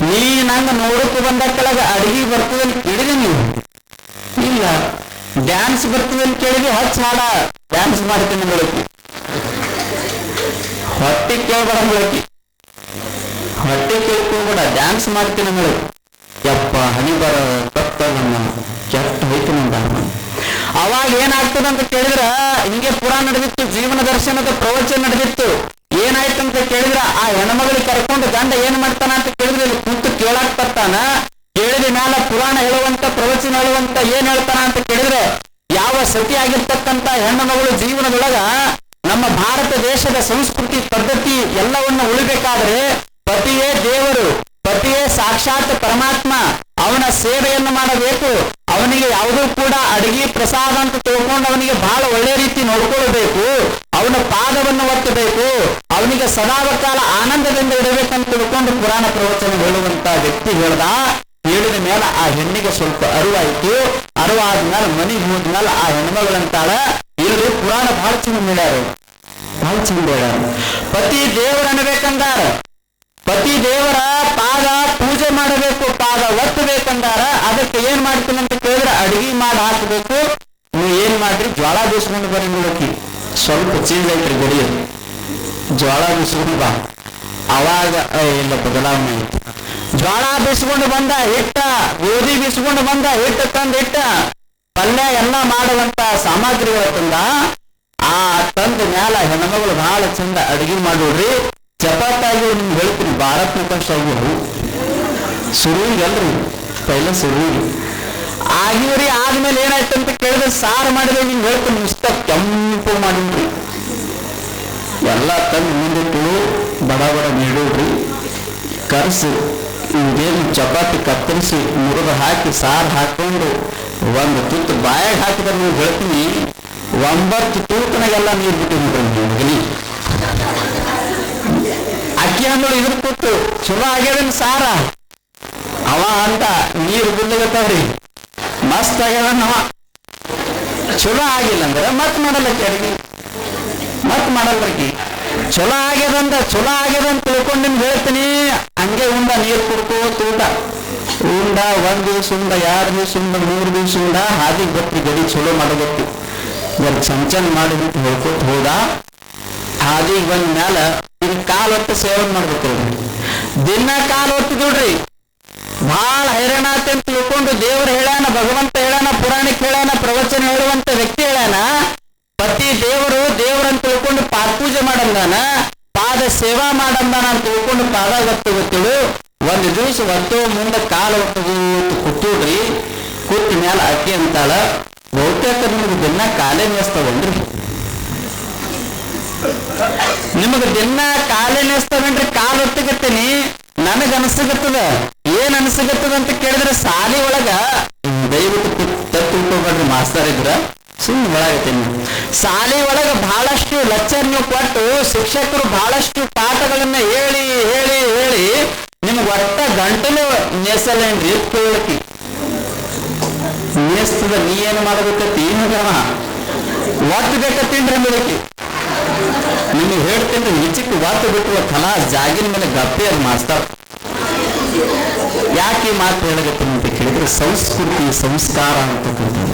ನೀ ನಂಗ ನೋಡಕ್ಕೆ ಬಂದ ಕೆಳಗ ಅಡಿಗೆ ಬರ್ತದೆ ಅಂತ ಕೇಳಿದೆ ನೀವು ಇಲ್ಲ. ಡ್ಯಾನ್ಸ್ ಬರ್ತದೆ ಅಂತ ಕೇಳಿದೆ, ಹಚ್ಚ ಹಾಡ ಡ್ಯಾನ್ಸ್ ಮಾಡ್ತೀನಿ ಬೆಳಕಿ. ಹೊಟ್ಟೆ ಕೇಳ್ಬೇಡ ಬೆಳಕಿ, ಹೊಟ್ಟೆ ಕೇಳ್ಕೋಬೇಡ, ಡ್ಯಾನ್ಸ್ ಮಾಡ್ತೀನಿ ಬೆಳಕಿ. ಯಪ್ಪ ಹನಿ ಬರ ತಪ್ಪ ನಮ್ಮ ಕೆಟ್ಟ ಹೋಯ್ತು ನಂದ. ಅವಾಗ ಏನಾಗ್ತದೆ ಅಂತ ಕೇಳಿದ್ರ, ಹಿಂಗೆ ಪುರಾಣ ನಡೆದಿತ್ತು, ಜೀವನ ದರ್ಶನದ ಪ್ರವಚನ ನಡೆದಿತ್ತು. ಏನಾಯ್ತಂತ ಅಂತ ಕೇಳಿದ್ರ ಆ ಹೆಣ್ಮಗಳಿಗೆ ಕರ್ಕೊಂಡು ಗಂಡ ಏನ್ ಮಾಡ್ತಾನ ಅಂತ ಕೇಳಿದ್ರೆ ಇಲ್ಲಿ ಕೂತು ಕೇಳಾಕ್ ಬರ್ತಾನ. ಕೇಳಿದ ಮ್ಯಾಲ ಪುರಾಣ ಹೇಳುವಂತ ಪ್ರವಚನ ಹೇಳುವಂತ ಏನ್ ಹೇಳ್ತಾನ ಅಂತ ಕೇಳಿದ್ರೆ ಯಾವ ಸತಿ ಆಗಿರ್ತಕ್ಕಂತ ಹೆಣ್ಣು ಮಗಳು ಜೀವನದೊಳಗ ನಮ್ಮ ಭಾರತ ದೇಶದ ಸಂಸ್ಕೃತಿ ಪದ್ಧತಿ ಎಲ್ಲವನ್ನ ಉಳಿಬೇಕಾದ್ರೆ ಪತಿಯೇ ದೇವರು, ಪತಿಯೇ ಸಾಕ್ಷಾತ್ ಪರಮಾತ್ಮ, ಅವನ ಸೇವೆಯನ್ನು ಮಾಡಬೇಕು. ಅವನಿಗೆ ಯಾವುದೂ ಕೂಡ ಅಡಿಗೆ ಪ್ರಸಾದ ಅಂತ ತಿಳ್ಕೊಂಡು ಅವನಿಗೆ ಬಹಳ ಒಳ್ಳೆ ರೀತಿ ನೋಡ್ಕೊಳ್ಬೇಕು. ಅವನ ಪಾದವನ್ನು ಒತ್ತಬೇಕು. ಅವನಿಗೆ ಸದಾಕಾಲ ಆನಂದದಿಂದ ಇರಬೇಕಂತ ತಿಳ್ಕೊಂಡು ಪುರಾಣ ಪ್ರವಚನ ಹೇಳುವಂತ ವ್ಯಕ್ತಿ ಹೇಳಿದ ಮೇಲೆ ಆ ಹೆಣ್ಣಿಗೆ ಸ್ವಲ್ಪ ಅರಿವಾಯಿತು. ಅರಿವಾದ್ಮೇಲೆ ಮನೆಗೆ ಹೋದ್ಮೇಲೆ ಆ ಹೆಣ್ಮಗಳಂತಾಳ, ಇಲ್ರಿ ಪುರಾಣ ಬಹಳ ಚಂದ ಹೇಳ್ಯಾರ, ಬಹಳ ಚಂದ ಹೇಳ್ಯಾರ. ಪತಿ ದೇವರ ಅನ್ಬೇಕಂದಾರ, ಪತಿ ದೇವರ ಪಾದ ಪೂಜೆ ಮಾಡಬೇಕು, ಪಾದ ಒತ್ತಬೇಕಂದಾರ. ಅದಕ್ಕೆ ಏನ್ ಮಾಡ್ತೀನಿ ಅಂತ ಕೇಳಿದ್ರೆ ಅಡಿಗೆ ಮಾಡಿ ಹಾಕಬೇಕು. ನೀವು ಏನ್ ಮಾಡ್ರಿ, ಜ್ವಾಳ ಬೀಸ್ಕೊಂಡು ಬರೀ ನೋಡಕಿ ಸ್ವಲ್ಪ ಚೇಂಜ್ ಐತ್ರಿ ಗಡಿಯೋದು. ಜ್ವಾಳ ಬೀಸ್ಕೊಂಡು ಬಾ, ಅವಾಗ ಇಲ್ಲ ಬದಲಾವಣೆ ಐತಿ. ಜ್ವಾಳ ಬೀಸ್ಕೊಂಡು ಬಂದ ಹಿಟ್ಟ, ಗೋಧಿ ಬೀಸ್ಕೊಂಡು ಬಂದ ಹಿಟ್ಟ ತಂದ ಹಿಟ್ಟ, ಪಲ್ಯ ಎಲ್ಲ ಮಾಡುವಂತ ಸಾಮಗ್ರಿಗಳ ತಂದ. ಆ ತಂದ ಮ್ಯಾಲ ಹೆಣ್ಮಗಳು ಬಹಳ ಚಂದ ಅಡಿಗೆ ಮಾಡೋಡ್ರಿ. ಚಪಾತಾಗಿ ನಿಮ್ಗೆ ಹೇಳ್ತೀನಿ, ಭಾರತ್ ನಕಾಶ್ ಆಗ್ಯವು ಸುರುವಿಗಲ್ರಿ, ಪೈಲ ಸುರುವಿಗೆ ಆಗಿವ್ರಿ. ಆದ್ಮೇಲೆ ಏನಾಯ್ತು ಅಂತ ಕೇಳಿದ್ರೆ ಸಾರು ಮಾಡಿದ್ರೆ ನಿಮ್ಗೆ ಹೇಳ್ತೀನಿ, ಇಷ್ಟ ಕೆಂಪು ಮಾಡಿದ್ರಿ. ಎಲ್ಲ ತಂದು ಮುಂದಿಟ್ಟು ಬಡ ಬಡ ನೀಡೋಡ್ರಿ. ಕರ್ಸಿ ಇದೇನು ಚಪಾತಿ ಕತ್ತರಿಸಿ ಮುರಿದು ಹಾಕಿ ಸಾರು ಹಾಕೊಂಡು ಒಂದು ತುತ್ತು ಬಾಯಾಗ ಹಾಕಿದ್ರೆ ನೀವು ಹೇಳ್ತೀನಿ 9 ತೂಕನಾಗೆಲ್ಲ ನೀರು ಬಿಟ್ಟು ನೋಡ್ರಿ. ಅಕ್ಕಿ ಹಣ್ಣು ಇದ್ರ ಕೂತು ಚಲೋ ಆಗ್ಯದನ್ ಸಾರ ಅವ ಅಂತ ನೀರು ಬಿಡ್ಲಿಗತ್ತವ್ರಿ, ಮಸ್ತ್ ಆಗ್ಯದನ್ ಅವ. ಚಲೋ ಆಗಿಲ್ಲ ಅಂದ್ರೆ ಮತ್ ಮಾಡಲ್ಲಕ್ಕಿ ಅಡಿಗೆ, ಮತ್ ಮಾಡಲ್ರಿ. ಚಲೋ ಆಗ್ಯದಂತ ತಿಳ್ಕೊಂಡು ನಿಮ್ಗೆ ಹೇಳ್ತೀನಿ. ಹಂಗೆ ಉಂಡ ನೀರು ಕುಡ್ಕೋತ ಉಂಡ 1 ದಿವಸ ಉಂಡ, 2 ದಿವಸ ಉಂಡ, 3 ದಿವಸ ಉಂಡ, ಹಾದಿಗೆ ಬತ್ತಿ ಗಡಿ ಚಲೋ ಮಾಡಬೇಕು. ಇವಾಗ ಚಂಚನ್ ಮಾಡಿ ಹೇಳ್ಕೊತ ಹೋದ. ಹಾದಿಗೆ ಬಂದ ಮ್ಯಾಲ ಈಗ ಕಾಲ್ ಹೊತ್ತು ಸೇವನೆ ಮಾಡ್ಬೇಕು. ದಿನ ಕಾಲ್ ಹೊತ್ತು ನೋಡ್ರಿ, ಬಹಳ ಹೈರಾಣ ಅಂತ ತಿಳ್ಕೊಂಡು ದೇವ್ರು ಹೇಳ್ಯಾನ, ಭಗವಂತ ಹೇಳ್ಯಾನ, ಪುರಾಣಕ್ಕೆ ಹೇಳ್ಯಾನ, ಪ್ರವಚನ ಹೇಳುವಂತ ವ್ಯಕ್ತಿ ಹೇಳ್ಯಾನ. ಪತಿ ದೇವರು ದೇವರನ್ನು ತಿಳ್ಕೊಂಡು ಪಾದ ಪೂಜೆ ಮಾಡಂದಾನ, ಪಾದ ಸೇವಾ ಮಾಡಂದಾನ ಅಂತ ತಿಳ್ಕೊಂಡು ಪಾದ ಗೊತ್ತಿಳು. ಒಂದು ದಿವಸ ಒತ್ತು ಮುಂದೆ ಕಾಲು ಹೊತ್ತು ಕೂತೂಡ್ರಿ. ಕೂತ ಮ್ಯಾಲ ಅಕ್ಕಿ ಅಂತಾಳ, ಬಹುತೇಕ ನಿಮಗೆ ದಿನ ಕಾಲೇ ನೆಸ್ತಾವನ್ರಿ, ನಿಮಗೆ ದಿನ ಕಾಲೇ ನೆಸ್ತಾವೇನ್ರಿ, ಕಾಲು ಹೊತ್ತಿಗತ್ತೀನಿ. ನನಗ ಅನ್ಸಗತ್ತದ, ಏನ್ ಅನ್ಸಗತ್ತದ ಅಂತ ಕೇಳಿದ್ರೆ ಸಾಲಿ ಒಳಗ ದಯವಿಟ್ಟು ತಿಳ್ಕೊಬೇಡ್ರಿ, ಮಾಸ್ತರ್ ಇದ್ರ ಸುಮ್ಮನೆ ಒಳಗತ್ತೀನಿ. ಶಾಲೆ ಒಳಗ ಬಹಳಷ್ಟು ಲೆಕ್ಚರ್ ನೀವು ಕೊಟ್ಟು ಶಿಕ್ಷಕರು ಬಹಳಷ್ಟು ಪಾಠಗಳನ್ನ ಹೇಳಿ ಹೇಳಿ ಹೇಳಿ ನಿಮ್ಗೆ ಒಟ್ಟ ಗಂಟಲು ನೇಸಲೇನ್ರಿ ಕೇಳಕಿ ನೇಸ್ತದ. ನೀ ಏನು ಮಾಡಬೇಕತ್ತಿ ಒಟ್ಟು ಬೇಕತ್ತೀನ್ರಿ ಬೆಳಕಿ ನಿಮಗೆ ಹೇಳ್ತೀನಿ. ನಿಜಕ್ಕೆ ಒತ್ತು ಬಿಟ್ಟು ಕಲಾ ಜಾಗಿನ ಮೇಲೆ ಗಪ್ಪೆ ಅದು ಮಾಸ್ತಾರ. ಯಾಕೆ ಮಾತು ಹೇಳಗತ್ತೀನಿ ಅಂತ ಕೇಳಿದ್ರೆ ಸಂಸ್ಕೃತಿ ಸಂಸ್ಕಾರ ಅಂತಕ್ಕಂಥದ್ದು.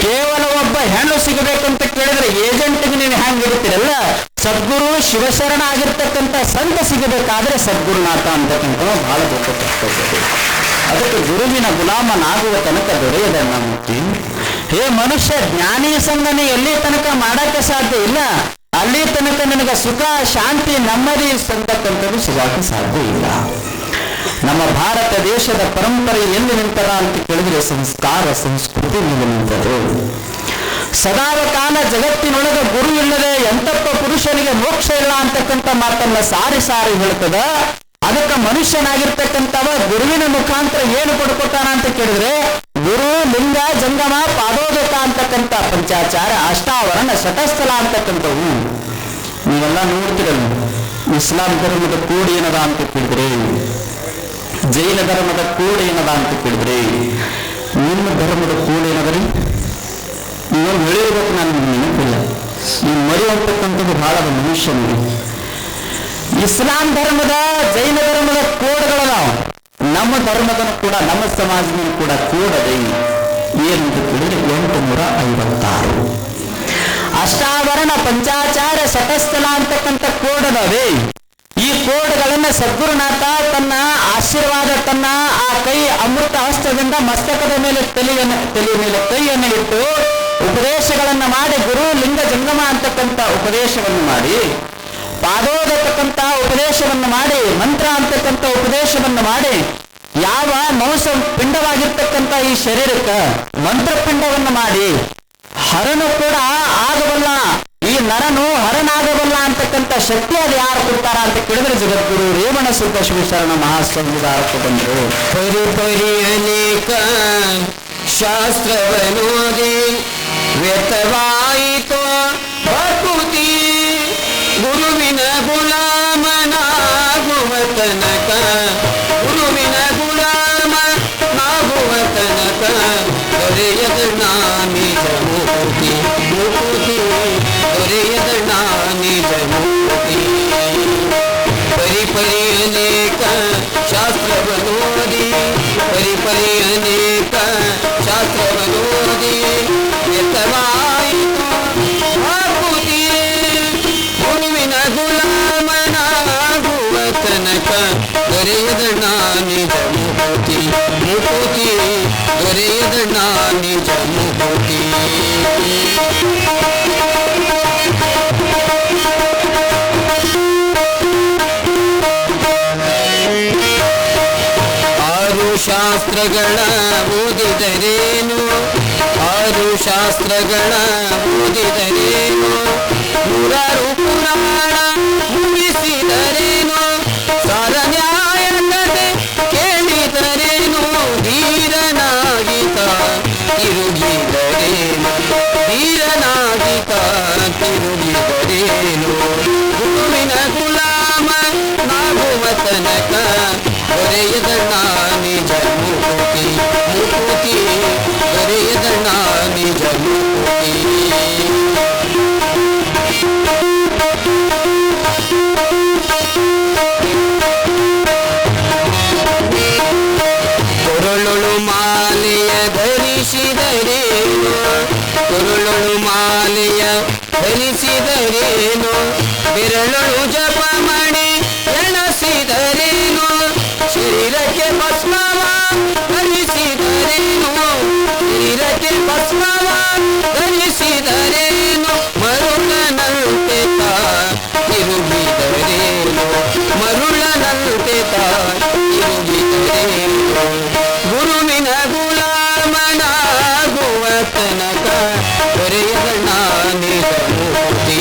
ಕೇವಲ ಒಬ್ಬ ಹೆಣ್ಣು ಸಿಗಬೇಕಂತ ಕೇಳಿದ್ರೆ ಏಜೆಂಟ್ಗೆ ನೀವು ಹೆಂಗಿರ್ತೀರಲ್ಲ, ಸದ್ಗುರು ಶಿವಶರಣ ಆಗಿರ್ತಕ್ಕಂಥ ಸಂತ ಸಿಗಬೇಕಾದ್ರೆ ಸದ್ಗುರುನಾಥ ಅಂತಕ್ಕಂಥ ಬಹಳ ದೊಡ್ಡ ಕರ್ತವ್ಯ. ಅದಕ್ಕೆ ಗುರುವಿನ ಗುಲಾಮನಾಗುವ ತನಕ ದೊರೆಯದನ್ನ ಮುಕ್ತಿ. ಹೇ ಮನುಷ್ಯ, ಜ್ಞಾನಿ ಸಂಗನೆ ಎಲ್ಲಿ ತನಕ ಮಾಡಕ್ಕೆ ಸಾಧ್ಯ ಇಲ್ಲ, ಅಲ್ಲಿ ತನಕ ನಿನಗೆ ಸುಖ ಶಾಂತಿ ನೆಮ್ಮದಿ ಅಂತಕ್ಕಂಥದ್ದು ಸಿಗಕ್ಕೆ ಸಾಧ್ಯ ಇಲ್ಲ. ನಮ್ಮ ಭಾರತ ದೇಶದ ಪರಂಪರೆ ಎಲ್ಲಿ ನಿಂತರ ಅಂತ ಕೇಳಿದ್ರೆ ಸಂಸ್ಕಾರ ಸಂಸ್ಕೃತಿ ಮೇಲೆ ನಿಂತದು. ಸದಾವ ಕಾಲ ಜಗತ್ತಿನೊಳಗೆ ಗುರು ಇಲ್ಲದೆ ಎಂತಪ್ಪ ಪುರುಷನಿಗೆ ಮೋಕ್ಷ ಇಲ್ಲ ಅಂತಕ್ಕಂಥ ಮಾತನ್ನ ಸಾರಿ ಸಾರಿ ಹೇಳ್ತದ. ಅದಕ್ಕೆ ಮನುಷ್ಯನಾಗಿರ್ತಕ್ಕಂಥವ ಗುರುವಿನ ಮುಖಾಂತರ ಏನು ಪಡ್ಕೊತಾನ ಅಂತ ಕೇಳಿದ್ರೆ ಗುರು ಲಿಂಗ ಜಂಗಮ ಪಾದೋದಕ ಅಂತಕ್ಕಂಥ ಪಂಚಾಚಾರ ಅಷ್ಟಾವರಣ ಶತಸ್ಥಲ ಅಂತಕ್ಕಂಥವು ನೀವೆಲ್ಲ ನೋಡ್ತಿರಲ್ಲ. ಇಸ್ಲಾಂ ಧರ್ಮದ ಕೋಡಿ ಏನದ ಅಂತ ಕೇಳಿದ್ರೆ, ಜೈನ ಧರ್ಮದ ಕೋಡ್ ಏನದ ಅಂತ ಕೇಳಿದ್ರೆ, ನಿಮ್ಮ ಧರ್ಮದ ಕೋಡ್ ಏನದರಿ ನೀವೊಂದು ಹೇಳಿರ್ಬೇಕು. ನಾನು ನೆನಪಿಲ್ಲ, ನೀವು ಮರೆಯುವಂತಕ್ಕಂಥದ್ದು ಬಹಳ ಮನುಷ್ಯನಿಗೆ. ಇಸ್ಲಾಂ ಧರ್ಮದ ಜೈನ ಧರ್ಮದ ಕೋಡ್ಗಳದಾವ, ನಮ್ಮ ಧರ್ಮದನು ಕೂಡ ನಮ್ಮ ಸಮಾಜದನ್ನು ಕೂಡ ಕೋಡದೆ ಏನಂತ ಕೇಳಿದ್ರೆ 856 ಅಷ್ಟಾವರಣ ಪಂಚಾಚಾರ ಶತಸ್ಥಲ ಅಂತಕ್ಕಂಥ ಕೋಡದವೇ. ಈ ಕೋಡ್ಗಳನ್ನ ಸದ್ಗುರುನಾಥ ತನ್ನ ಆಶೀರ್ವಾದ, ತನ್ನ ಆ ಕೈ ಅಮೃತ ಹಸ್ತದಿಂದ ಮಸ್ತಕದ ಮೇಲೆ ತಲೆ ಮೇಲೆ ಕೈಯನ್ನು ಇಟ್ಟು ಉಪದೇಶಗಳನ್ನ ಮಾಡಿ ಗುರು ಲಿಂಗ ಜಂಗಮ ಅಂತಕ್ಕಂಥ ಉಪದೇಶವನ್ನು ಮಾಡಿ ಪಾದೋದತಕ್ಕಂತಹ ಉಪದೇಶವನ್ನು ಮಾಡಿ, ಮಂತ್ರ ಅಂತಕ್ಕಂಥ ಉಪದೇಶವನ್ನು ಮಾಡಿ, ಯಾವ ಮಾಂಸ ಪಿಂಡವಾಗಿರ್ತಕ್ಕಂಥ ಈ ಶರೀರಕ್ಕೆ ಮಂತ್ರಪಿಂಡವನ್ನು ಮಾಡಿ ಹರನು ಕೂಡ ಆಗಬಲ್ಲ, ಈ ನರನು ಹರನಾಗಬಲ್ಲ ಅಂತಕ್ಕಂಥ ಶಕ್ತಿ ಅದು ಯಾರು ಕೊಡ್ತಾರ ಅಂತ ಕೇಳಿದ್ರೆ ಜಗದ್ಗುರು ರೇವಣ ಸಿದ್ಧ ಶಿವಶರಣ ಮಹಾಸ್ವಾಮಿದಾರಕ್ಕೆ ಬಂದರು. ಪರಿ ಪರಿ ಅನೇಕ ಶಾಸ್ತ್ರವನೋದಿ ವ್ಯತವಾಯಿತೋ ಭಕುತಿ ಗುರುವಿನ ಗುಲಾಮನಾಗುವ ತನಕ, ಗುರುವಿನ ಗುಲಾಮನಾಗುವ ತನಕ ದೊರೆಯದ ನಿಜ ಮುಕ್ತಿ, ಮುಕ್ತಿ ದೊರೆಯದ ನಿಜ ಮುಕ್ತಿ. ಪರಿ ಪರಿ ಅನೇಕ ಶಾಸ್ತ್ರವನೋದಿ, ಪರಿ ಪರಿ ಅನೇಕ ಶಾಸ್ತ್ರವನೋದಿ ವ್ಯತವಾಯಿತು ಭಕುತಿ ಗುರುವಿನ ಗುಲಾಮನಾಗುವ ತನಕ ದೊರೆಯದ ನಿಜ ಮುಕ್ತಿ, ಮುಕ್ತಿ ದೊರೆಯದ ನಿಜ ಮುಕ್ತಿ. ಶಾಸ್ತ್ರಗಳ ಓದಿದರೇನು, ಆರು ಶಾಸ್ತ್ರಗಳ ಓದಿದರೇನು, ನೂರಾರು ಪುರಾಣ ಮುಗಿಸಿದರೇನು, ಸಾರ ನ್ಯಾಯ ಕಥೆ ಕೇಳಿದರೇನು, ಧೀರನಾಗಿತ ತಿರುಗಿದರೇನು, ಧೀರನಾಗಿತ ತಿರುಗಿದರೇನು, ಗುರುವಿನ ಗುಲಾಮ ನಾಗುವ ತನಕ ದೊರೆಯದ ನಿಜ ಮುಕ್ತಿ, ಮುಕ್ತಿ ದೊರೆಯದ ನಿಜ ಮುಕ್ತಿ. ಕೊರಳೊಳು ಮಾಲೆಯ ಧರಿಸಿದರೇನು, ಕೊರಳೊಳು ಮಾಲೆಯ ಧರಿಸಿದರೇನು, ಬೆರಳೊಳು ಜಪ ಮಾಡಿ ಎಣಸಿದರೇನು, ಶರೀರಕ್ಕೆ ಭಸ್ಮವ ಧರಿಸಿದರೇನು, ಶರೀರಕ್ಕೆ ಭಸ್ಮವ ಧರಿಸಿದರೇನು, ಮರುಳನಂತೆ ತಿರುಗಿದರೇನು, ಮರುಳನಂತೆ ತಿರುಗಿದರೇನು, ಗುರುವಿನ ಗುಲಾಮನಾಗುವ ತನಕ ದೊರೆಯದ ನಿಜ ಮುಕ್ತಿ.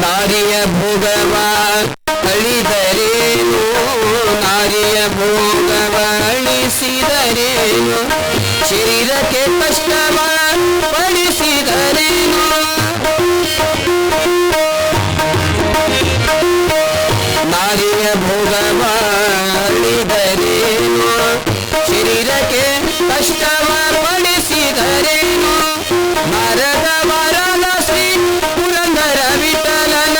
ನಾರಿಯ ಭೋಗವ ಅಳಿದರೇನು, ನಾರಿಯ ಭೋಗವ ಅಳಿಸಿದರೇನು, ಶರೀರಕ್ಕೆ ಕಷ್ಟವ ಪಡಿಸಿದರೇನು, ನಾರಿಯ ಭೋಗವ ಅಳಿದರೇನು, ಶರೀರಕ್ಕೆ ಕಷ್ಟವ ಪಡಿಸಿದರೇನು, ನರದ ವರದ ಶ್ರೀ ಪುರಂದರ ವಿಠಲನ,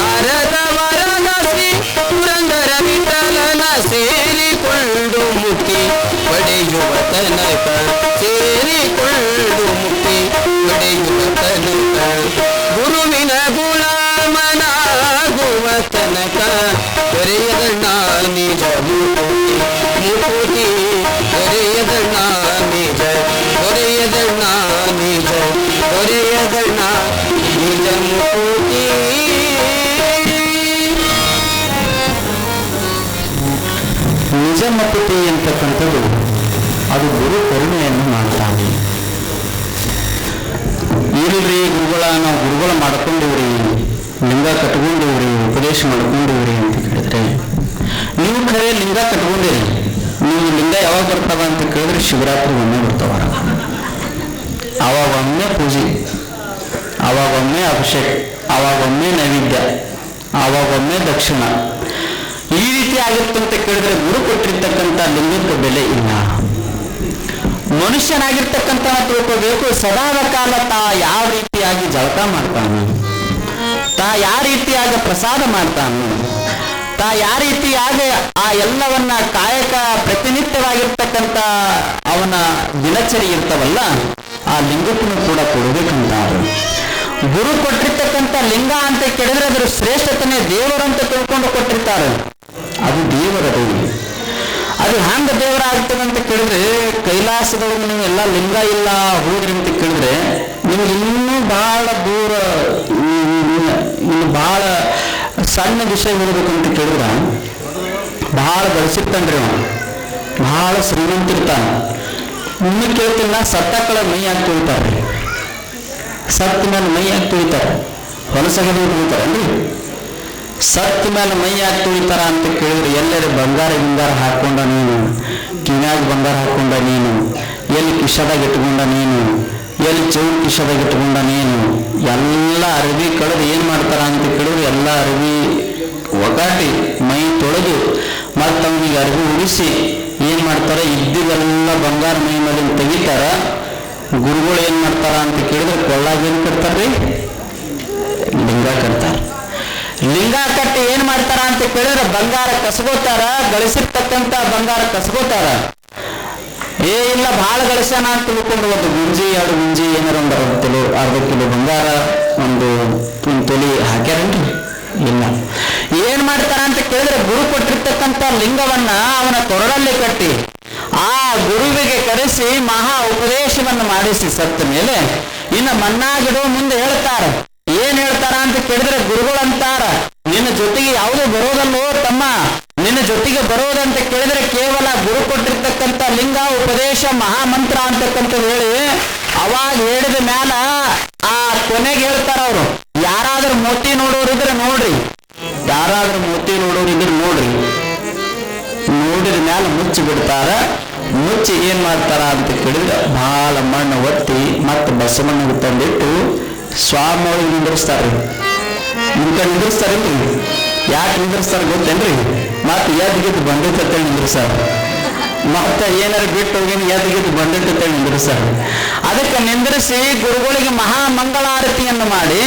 ನರದ ವರದ ಶ್ರೀ ಪುರಂದರ ವಿಠಲನ ಸೇರಿಕೊಂಡು ಮುಕ್ತಿ ಪಡೆಯುವ ತನಕ, ಸೇರಿಕೊಂಡು ಮುಕ್ತಿ ಪಡೆಯುವ ತನಕ, ಗುರುವಿನ ಗುಲಾಮನಾಗುವ ತನಕ ದೊರೆಯದ ನಿಜ ಮುಕ್ತಿ, ಮುಕ್ತಿ ದೊರೆಯದ ನಿಜ, ದೊರೆಯದ ನಿಜ, ದೊರೆಯದ ನಿಜ ಮುಕ್ತಿ. ನಿಜ ಮುಕ್ತಿ ಅಂತಕ್ಕಂಥದ್ದು ಅದು ಗುರು ಕರುಣೆಯನ್ನು ಮಾಡ್ತಾನೆ. ಇಲ್ರಿ ಗುರುಗಳ ನಾವು ಗುರುಗಳ ಮಾಡ್ಕೊಂಡಿವ್ರಿ, ಲಿಂಗ ಕಟ್ಕೊಂಡಿವ್ರಿ, ಉಪದೇಶ ಮಾಡ್ಕೊಂಡಿವ್ರಿ ಅಂತ ಕೇಳಿದ್ರೆ, ನೀವು ಖರೆ ಲಿಂಗ ಕಟ್ಕೊಂಡಿರಿ, ನೀವು ಲಿಂಗ ಯಾವಾಗ ಬರ್ತಾವ ಅಂತ ಕೇಳಿದ್ರೆ ಶಿವರಾತ್ರಿ ಒಮ್ಮೆ ಬರ್ತಾವ, ಅವಾಗೊಮ್ಮೆ ಪೂಜೆ, ಅವಾಗೊಮ್ಮೆ ಅಭಿಷೇಕ, ಅವಾಗೊಮ್ಮೆ ನೈವೇದ್ಯ, ಅವಾಗೊಮ್ಮೆ ದಕ್ಷಿಣ, ಈ ರೀತಿ ಆಗಿತ್ತು ಅಂತ ಕೇಳಿದ್ರೆ ಗುರು ಕೊಟ್ಟಿರ್ತಕ್ಕಂಥ ಲಿಂಗಕ್ಕೆ ಬೆಲೆ ಇಲ್ಲ. ಮನುಷ್ಯನಾಗಿರ್ತಕ್ಕಂಥ ತಿಳ್ಕೋಬೇಕು, ಸದಾದ ಕಾಲ ತಾ ಯಾವ ರೀತಿಯಾಗಿ ಜಳಕ ಮಾಡ್ತಾನೆ, ತಾ ಯಾವ ರೀತಿಯಾಗಿ ಪ್ರಸಾದ ಮಾಡ್ತಾನೆ, ತಾ ಯಾವ ರೀತಿಯಾಗಿ ಆ ಎಲ್ಲವನ್ನ ಕಾಯಕ ಪ್ರತಿನಿತ್ಯವಾಗಿರ್ತಕ್ಕಂಥ ಅವನ ದಿನಚರಿ ಇರ್ತವಲ್ಲ, ಆ ಲಿಂಗಕ್ಕೂ ಕೂಡ ಕೊಡಬೇಕಂತ. ಗುರು ಕೊಟ್ಟಿರ್ತಕ್ಕಂಥ ಲಿಂಗ ಅಂತ ಕೇಳಿದ್ರೆ ಅದರ ಶ್ರೇಷ್ಠತನೇ ದೇವರಂತ ತಿಳ್ಕೊಂಡು ಕೊಟ್ಟಿರ್ತಾರೆ, ಅದು ದೇವರದು. ಅದು ಹ್ಯಾಂಗ ದೇವರ ಆಗ್ತದೆ ಅಂತ ಕೇಳಿದ್ರೆ ಕೈಲಾಸದೊಳಗೆ ನೀವು ಎಲ್ಲ ಲಿಂಗ ಇಲ್ಲ ಹೋದ್ರಿ ಅಂತ ಕೇಳಿದ್ರೆ ನಿಮ್ಗೆ ಇನ್ನೂ ಬಹಳ ದೂರ, ಇನ್ನು ಬಹಳ ಸಣ್ಣ ವಿಷಯ ಹೇಳ್ಬೇಕಂತ ಕೇಳಿದ್ರೆ ಬಹಳ ಗಳಿಸಿರ್ತಾನ್ರಿ ಅವ, ಬಹಳ ಶ್ರೀಮಂತಿರ್ತಾನ. ನಿಮಗೆ ಕೇಳ್ತಿಲ್ಲ, ಸತ್ತಕ್ಕಳ ಮೈ ಹಾಕಿ ತುಳಿತಾರ್ರಿ, ಸತ್ತ ಮೇಲೆ ಮೈ ಹಾಕಿ ತುಳಿತಾರೆ, ಹೊಲಸಗಡೆ ತುಳಿತಾರನ್ರಿ. ಸತ್ತ ಮೇಲೆ ಮೈ ಹಾಕಿ ತುಳಿತಾರ ಅಂತ ಕೇಳಿದ್ರೆ ಎಲ್ಲರೂ ಬಂಗಾರ ಗಿಂಗಾರ ಹಾಕೊಂಡ ನೀನು, ಕಿವ್ಯಾಗ ಬಂಗಾರ ಹಾಕೊಂಡ ನೀನು, ಎಲ್ಲಿ ಕಿಶದಾಗ ಇಟ್ಕೊಂಡ ನೀನು, ಎಲ್ಲಿ ಚೌಕ್ ಕಿಶದಾಗ ಇಟ್ಕೊಂಡ ನೀನು, ಎಲ್ಲ ಅರವಿ ಕಳೆದು ಏನ್ ಮಾಡ್ತಾರ ಅಂತ ಕೇಳಿದ್ರೆ ಎಲ್ಲ ಅರವಿ ಒಗಾಟಿ ಮೈ ತೊಳೆದು ಮತ್ತು ಅವನಿಗೆ ಅರವಿ ಉಡಿಸಿ ಏನ್ ಮಾಡ್ತಾರ, ಇದ್ದಿಗೆಲ್ಲ ಬಂಗಾರ ಮೈ ಮೇಲೆ ತೆಗಿತಾರ. ಗುರುಗಳು ಏನ್ ಮಾಡ್ತಾರ ಅಂತ ಕೇಳಿದ್ರೆ ಕೊಳ್ಳಾಗ ಏನ್ ಕಟ್ತಾರ್ರಿ, ಲಿಂಗ ಕಟ್ತಾರ. ಲಿಂಗ ಕಟ್ಟಿ ಏನ್ ಮಾಡ್ತಾರ ಅಂತ ಕೇಳಿದ್ರೆ ಬಂಗಾರ ಕಸ್ಕೋತಾರ, ಗಳಿಸಿರ್ತಕ್ಕಂತ ಬಂಗಾರ ಕಸ್ಕೋತಾರ. ಇಲ್ಲ ಬಹಳ ಗಳಿಸ್ಯಾನ ಅಂತ ತಿಳ್ಕೊಂಡು ಒಂದು ಗುಂಜಿ 2 ಗುಂಜಿ ಏನಾರ ಒಂದು ಅರ್ಧ ಕಿಲೋ ಬಂಗಾರ ಒಂದು ತೊಲಿ ಹಾಕ್ಯಾರನ್ರಿ. ಇಲ್ಲ, ಏನ್ ಮಾಡ್ತಾರ ಅಂತ ಕೇಳಿದ್ರೆ ಗುರು ಕೊಟ್ಟಿರ್ತಕ್ಕಂಥ ಲಿಂಗವನ್ನ ಅವನ ಕೊರಳಲ್ಲಿ ಕಟ್ಟಿ ಆ ಗುರುವಿಗೆ ಕರೆಸಿ ಮಹಾ ಉಪದೇಶವನ್ನು ಮಾಡಿಸಿ ಸತ್ತ ಮೇಲೆ ಇನ್ನು ಮಣ್ಣಾಗಿಡೋ ಮುಂದೆ ಹೇಳ್ತಾರ. ಏನ್ ಹೇಳ್ತಾರ ಅಂತ ಕೇಳಿದ್ರೆ ಗುರುಗಳಂತಾರ, ನಿನ್ನ ಜೊತೆಗೆ ಯಾವುದು ಬರೋದಲ್ಲೋ ತಮ್ಮ, ನಿನ್ನ ಜೊತೆಗೆ ಬರೋದಂತ ಕೇಳಿದ್ರೆ ಕೇವಲ ಗುರು ಕೊಟ್ಟಿರ್ತಕ್ಕಂಥ ಲಿಂಗ ಉಪದೇಶ ಮಹಾಮಂತ್ರ ಅಂತಕ್ಕಂಥ ಹೇಳಿ ಅವಾಗ ಹೇಳಿದ ಮ್ಯಾಲ ಆ ಕೊನೆಗೆ ಹೇಳ್ತಾರ ಅವರು, ಯಾರಾದ್ರೂ ಮೋತಿ ನೋಡೋರಿದ್ರೆ ನೋಡ್ರಿ, ಯಾರಾದ್ರೂ ಮೋತಿ ನೋಡೋರಿದ್ರೆ ನೋಡ್ರಿ, ನೋಡಿದ ಮ್ಯಾಲ ಮುಚ್ಚಿ ಬಿಡ್ತಾರ. ಮುಚ್ಚಿ ಏನ್ ಮಾಡ್ತಾರ ಅಂತ ಕೇಳಿದ್ರೆ ಬಹಳ ಮಣ್ಣು ಒತ್ತಿ ಮತ್ತೆ ಬಸವಣ್ಣಗೆ ತಂದಿಟ್ಟು ಸ್ವಾಮಿ ಒಳಗೆ ನಿಂದಿರಿಸ್ತಾರ್ರಿ. ನಿಮ್ ಕಡೆ ನಿಂದಿರಿಸ್ತಾರೇನ್ರಿ? ಯಾಕೆ ನಿಂದಿರಿಸ್ತಾರ ಗೊತ್ತೇನ್ರಿ? ಮತ್ತೆ ಎದ್ಗಿದ್ದು ಬಂದಿತ್ತ ನಿಂದಿರ್ಸಾರ, ಮತ್ತೆ ಏನಾರ ಬಿಟ್ಟು ಹೋಗಿನ ಎದ್ಗಿದ್ದು ಬಂದಿತ್ತ ನಿಂದಿರ್ಸಾರ. ಅದಕ್ಕೆ ನಿಂದಿರಿಸಿ ಗುರುಗಳಿಗೆ ಮಹಾ ಮಂಗಳಾರತಿಯನ್ನು ಮಾಡಿ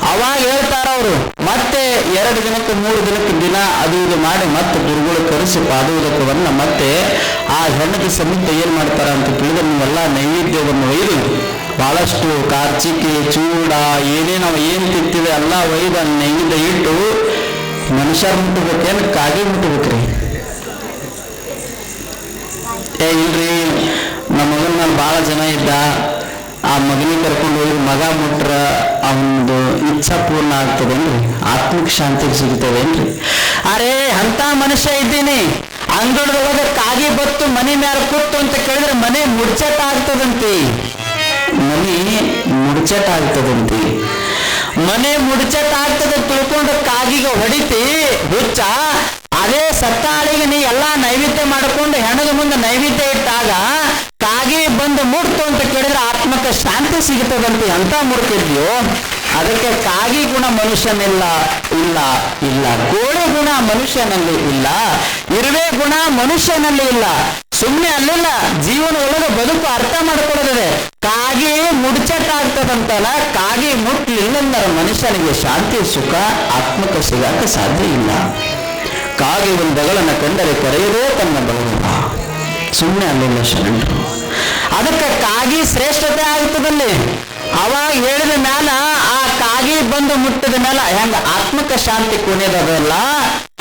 ಅವಾಗ ಹೇಳ್ತಾರ ಅವರು, ಮತ್ತೆ 2 ದಿನಕ್ಕೆ 3 ದಿನಕ್ಕೆ ದಿನ ಅದು ಇದು ಮಾಡಿ ಮತ್ತೆ ಗುರುಗಳು ಕರೆಸಿ ಪಾದೋದಕವನ್ನ ಮತ್ತೆ ಆ ಹೆಣ್ಣದ ಸಮಿತ ಏನ್ ಮಾಡ್ತಾರ ಅಂತ ಕೇಳಿದ್ರೆ ನೀವೆಲ್ಲ ನೈವೇದ್ಯವನ್ನು ಒಯ್ದು ಬಹಳಷ್ಟು ಕಾರ್ಚಿಕೆ ಚೂಡ ಏನೇನು ಏನ್ ತಿಂತಿದೆ ಎಲ್ಲ ಒಯ್ದ ನೈವೇದ್ಯ ಇಟ್ಟು ಮನುಷ್ಯರು ಮುಟ್ಟಬೇಕೇನು ಕಾಗೆ ಮುಟ್ಟಬೇಕ್ರಿ? ಇಲ್ರಿ, ನಮ್ಮ ಮಗನ ನಾನು ಬಹಳ ಜನ ಇದ್ದ, ಆ ಮಗನಿಗೆ ಕರ್ಕೊಂಡು ಹೋಗಿ ಮಗ ಮುಟ್ರ ಅವನದು ಇಚ್ಛಾ ಪೂರ್ಣ ಆಗ್ತದೇನ್ರಿ, ಆತ್ಮಿಕ ಶಾಂತಿ ಸಿಗ್ತದೇನ್ರಿ? ಅರೇ ಅಂತ ಮನುಷ್ಯ ಇದ್ದೀನಿ, ಅಂಗಡಿಯೊಳಗೆ ಕಾಗಿ ಬತ್ತು ಮನೆ ಮೇಲೆ ಕೂತು ಅಂತ ಕೇಳಿದ್ರೆ ಮನೆ ಮುಡ್ಚಟ ಆಗ್ತದಂತಿ, ಮನೆ ಮುಡ್ಚಟ ಆಗ್ತದಂತಿ. ಮನೆ ಮುಡ್ಚಟ ಆಗ್ತದೆ ತಿಳ್ಕೊಂಡು ಕಾಗಿಗೆ ಹೊಡಿತಿ ಹುಚ್ಚ. ಅದೇ ಸತ್ತಾಳಿಗೆ ನೀ ಎಲ್ಲಾ ನೈವೇದ್ಯ ಮಾಡಿಕೊಂಡು ಹೆಣದ ಮುಂದೆ ನೈವೇದ್ಯ ಇಟ್ಟಾಗ ಕಾಗಿ ಬಂದು ಮುಟ್ತು ಅಂತ ಕೇಳಿದ್ರೆ ಆತ್ಮಕ ಶಾಂತಿ ಸಿಗುತ್ತದಂತೆ. ಅಂತ ಮುಡ್ತಿದ್ಯೋ? ಅದಕ್ಕೆ ಕಾಗಿ ಗುಣ ಮನುಷ್ಯನಿಲ್ಲ, ಇಲ್ಲ ಇಲ್ಲ. ಕೋಳಿ ಗುಣ ಮನುಷ್ಯನಲ್ಲಿ ಇಲ್ಲ, ಇರುವೆ ಗುಣ ಮನುಷ್ಯನಲ್ಲಿ ಇಲ್ಲ. ಸುಮ್ಮನೆ ಅಲ್ಲಿಲ್ಲ, ಜೀವನ ಒಳಗೆ ಬದುಕು ಅರ್ಥ ಮಾಡ್ಕೊಳ್ಳೋದಿದೆ. ಕಾಗಿ ಮುಡ್ಚಟ್ಟಾಗ್ತದಂತಲ್ಲ, ಕಾಗಿ ಮುಟ್ಲಿಲ್ಲಂದ್ರೆ ಮನುಷ್ಯನಿಗೆ ಶಾಂತಿ ಸುಖ ಆತ್ಮಕ ಸಿಗಕ್ಕೆ ಸಾಧ್ಯ ಇಲ್ಲ. ಕಾಗಿ ಒಂದು ಬಗಳನ್ನ ಕಂಡರೆ ಕರೆಯದೇ ತನ್ನ ಬಗಳ, ಸುಮ್ಮನೆ ಅಲ್ಲಿಲ್ಲ ಶರಣರು. ಅದಕ್ಕೆ ಕಾಗಿ ಶ್ರೇಷ್ಠತೆ ಆಗ್ತದಲ್ಲಿ. ಅವಾಗ ಹೇಳಿದ ಮ್ಯಾಲ ಆ ಕಾಗಿ ಬಂದು ಮುಟ್ಟಿದ ಮೇಲೆ ಹೆಂಗ ಆತ್ಮಕ ಶಾಂತಿ ಕೊನೆಯದಲ್ಲ,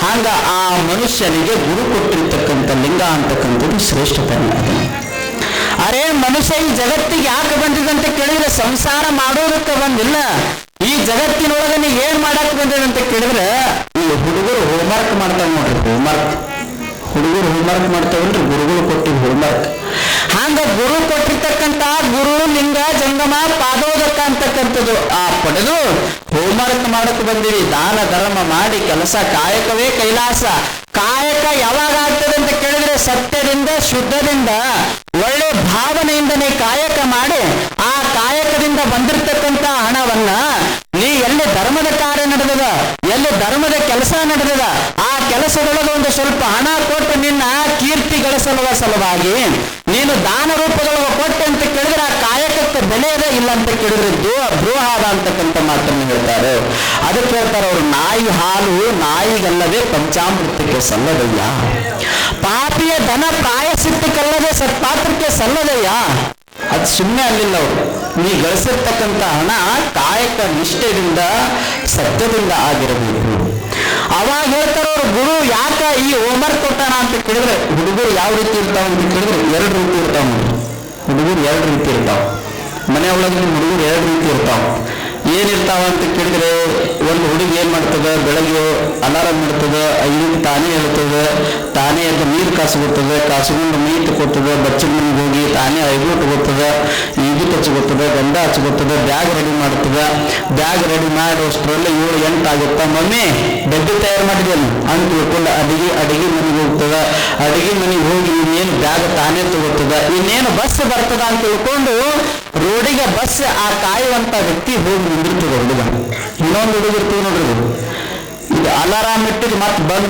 ಹಂಗ ಆ ಮನುಷ್ಯನಿಗೆ ಗುರು ಕೊಟ್ಟಿರ್ತಕ್ಕಂಥ ಲಿಂಗ ಅಂತಕ್ಕಂಥದ್ದು ಶ್ರೇಷ್ಠತೆ. ಅರೇ ಮನುಷ್ಯ ಈ ಜಗತ್ತಿಗೆ ಯಾಕೆ ಬಂದಿದಂತ ಕೇಳಿದ್ರೆ ಸಂಸಾರ ಮಾಡೋದಕ್ಕೆ ಬಂದಿಲ್ಲ. ಈ ಜಗತ್ತಿನೊಳಗೆ ನೀ ಏನ್ ಮಾಡಕ್ ಬಂದಿದೆ ಅಂತ ಕೇಳಿದ್ರೆ, ಈ ಹುಡುಗರು ಹೋಮ್ವರ್ಕ್ ಮಾಡ್ತಾವ ನೋಡ್ರಿ, ಹೋಮ್ವರ್ಕ್. ಹುಡುಗರು ಹೋಮ್ವರ್ಕ್ ಮಾಡ್ತಾವಲ್ರಿ, ಗುರುಗಳು ಕೊಟ್ಟಿದ್ ಹೋಮ್ವರ್ಕ್. ಹಂಗ ಗುರು ಕೊಟ್ಟಿರ್ತಕ್ಕಂಥ ಗುರು ಲಿಂಗ ಜಂಗಮ ಪಾದೋದಕ ಅಂತಕ್ಕಂಥದ್ದು ಆ ಪಡೆದು ಹೋಮ್ವರ್ಕ್ ಮಾಡಕ್ ಬಂದಿವಿ. ದಾನ ಧರ್ಮ ಮಾಡಿ ಕೆಲಸ, ಕಾಯಕವೇ ಕೈಲಾಸ. ಕಾಯಕ ಯಾವಾಗ ಆಗ್ತದೆ ಅಂತ ಕೇಳಿದ್ರೆ ಸತ್ಯದಿಂದ ಶುದ್ಧದಿಂದ ಒಳ್ಳೆ ಭಾವನೆಯಿಂದನೇ ಕಾಯಕ ಮಾಡಿ ಆ ಕಾಯಕದಿಂದ ಬಂದಿರತಕ್ಕಂತ ಹಣವನ್ನ ನೀ ಎಲ್ಲಿ ಧರ್ಮದ ಕಾರ್ಯ ನಡೆದದ, ಎಲ್ಲಿ ಧರ್ಮದ ಕೆಲಸ ನಡೆದದ ಆ ಕೆಲಸದೊಳಗೆ ಒಂದು ಸ್ವಲ್ಪ ಹಣ ಕೊಟ್ಟು ನಿನ್ನ ಕೀರ್ತಿ ಗಳಿಸಲುವ ಸಲುವಾಗಿ ನೀನು ದಾನ ರೂಪದೊಳಗೆ ಕೊಟ್ಟೆ ಅಂತ ಕೇಳಿದ್ರೆ ಆ ಕಾಯಕಕ್ಕೆ ಬೆಲೆ ಇದೆ. ಇಲ್ಲ ಅಂತ ಕೇಳಿದ್ರೆ ದ್ರೋಹಾದ ಅಂತಕ್ಕಂಥ ಮಾತನ್ನು ಹೇಳ್ತಾರೆ. ಅದಕ್ಕೆ ಹೇಳ್ತಾರೆ ಅವರು, ನಾಯಿ ಹಾಲು ನಾಯಿಗಲ್ಲದೆ ಪಂಚಾಮೃತಕ್ಕೆ ಸಲ್ಲದಯ್ಯ, ಪಾಪಿಯ ಧನ ಪ್ರಾಯಶ್ಚಿತ್ತಕ್ಕಲ್ಲದೆ ಸತ್ಪಾತ್ರಕ್ಕೆ ಸಲ್ಲದಯ್ಯ. ಅದು ಸುಮ್ಮನೆ ಅಲ್ಲಿಲ್ಲ. ಅವರು ನೀ ಗಳಿಸಿರ್ತಕ್ಕಂಥ ಹಣ ಕಾಯಕ ನಿಷ್ಠೆಯಿಂದ ಸತ್ಯದಿಂದ ಆಗಿರಬೇಕು. ಅವಾಗ ಹೇಳ್ತಾರ ಅವ್ರ ಗುರು ಯಾಕ ಈ ಹೋಮ್ವರ್ಕ್ ಕೊಟ್ಟಾನ ಅಂತ ಕೇಳಿದ್ರೆ, ಹುಡುಗರು ಯಾವ ರೀತಿ ಇರ್ತಾವ ಅಂತ ಕೇಳಿದ್ರೆ ಎರಡು ರೀತಿ ಇರ್ತಾವ. ಹುಡುಗರು ಎರಡು ರೀತಿ ಇರ್ತಾವ, ಮನೆ ಒಳಗಿನ ಹುಡುಗರು ಎರಡು ರೀತಿ ಇರ್ತಾವ. ಏನಿರ್ತಾವ ಅಂತ ಕೇಳಿದ್ರೆ, ಒಂದು ಹುಡುಗಿ ಏನ್ ಮಾಡ್ತದೆ, ಬೆಳಗ್ಗೆ ಅಲಾರಾಮ್ ಇಡ್ತದೆ, 5ಕ್ಕೆ ತಾನೇ ಹೇಳ್ತದೆ, ತಾನೇ ಅದು ನೀರು ಕಾಸ್ಕೊಡ್ತದೆ, ಕಾಸ್ಕೊಂಡು ಮೈ ತಗೋತದೆ, ಬಚ್ಚನ ಮನೆಗೆ ಹೋಗಿ ತಾನೇ ಐದು ತಗೋತದೆ, ಈಗಿಟ್ಟು ಹಚ್ಕೋತದೆ, ಗಂಧ ಹಚ್ಕೋತದೆ, ಬ್ಯಾಗ್ ರೆಡಿ ಮಾಡ್ತದೆ. ಬ್ಯಾಗ್ ರೆಡಿ ಮಾಡಿ ಅಷ್ಟರಲ್ಲಿ 7-8 ಆಗುತ್ತಾ, ಮಮ್ಮಿ ಡಬ್ಬಿ ತಯಾರು ಮಾಡಿದ್ದೇನು ಅಂತ ತಿಳ್ಕೊಂಡು ಅಡಿಗೆ ಮನೆಗೆ ಹೋಗ್ತದೆ. ಅಡಿಗೆ ಮನೆಗೆ ಹೋಗಿ ಇನ್ನೇನು ಬ್ಯಾಗ್ ತಾನೇ ತಗೋತದ, ಇನ್ನೇನು ಬಸ್ ಬರ್ತದ ಅಂತ ತಿಳ್ಕೊಂಡು ರೋಡಿಗೆ ಬಸ್ ಆ ಕಾಯುವಂತ ವ್ಯಕ್ತಿ ಹೋಗಿ ನಿಂದಿರ್ತದೆ ಹುಡುಗ. ಇನ್ನೊಂದು ಹುಡುಗ ಇರ್ತೀವಿ ನೋಡ್ರಿ, ಇದು ಅಲಾರಾಮ್ ಇಟ್ಟಿದ್ದು ಮತ್ತೆ ಬಂದ್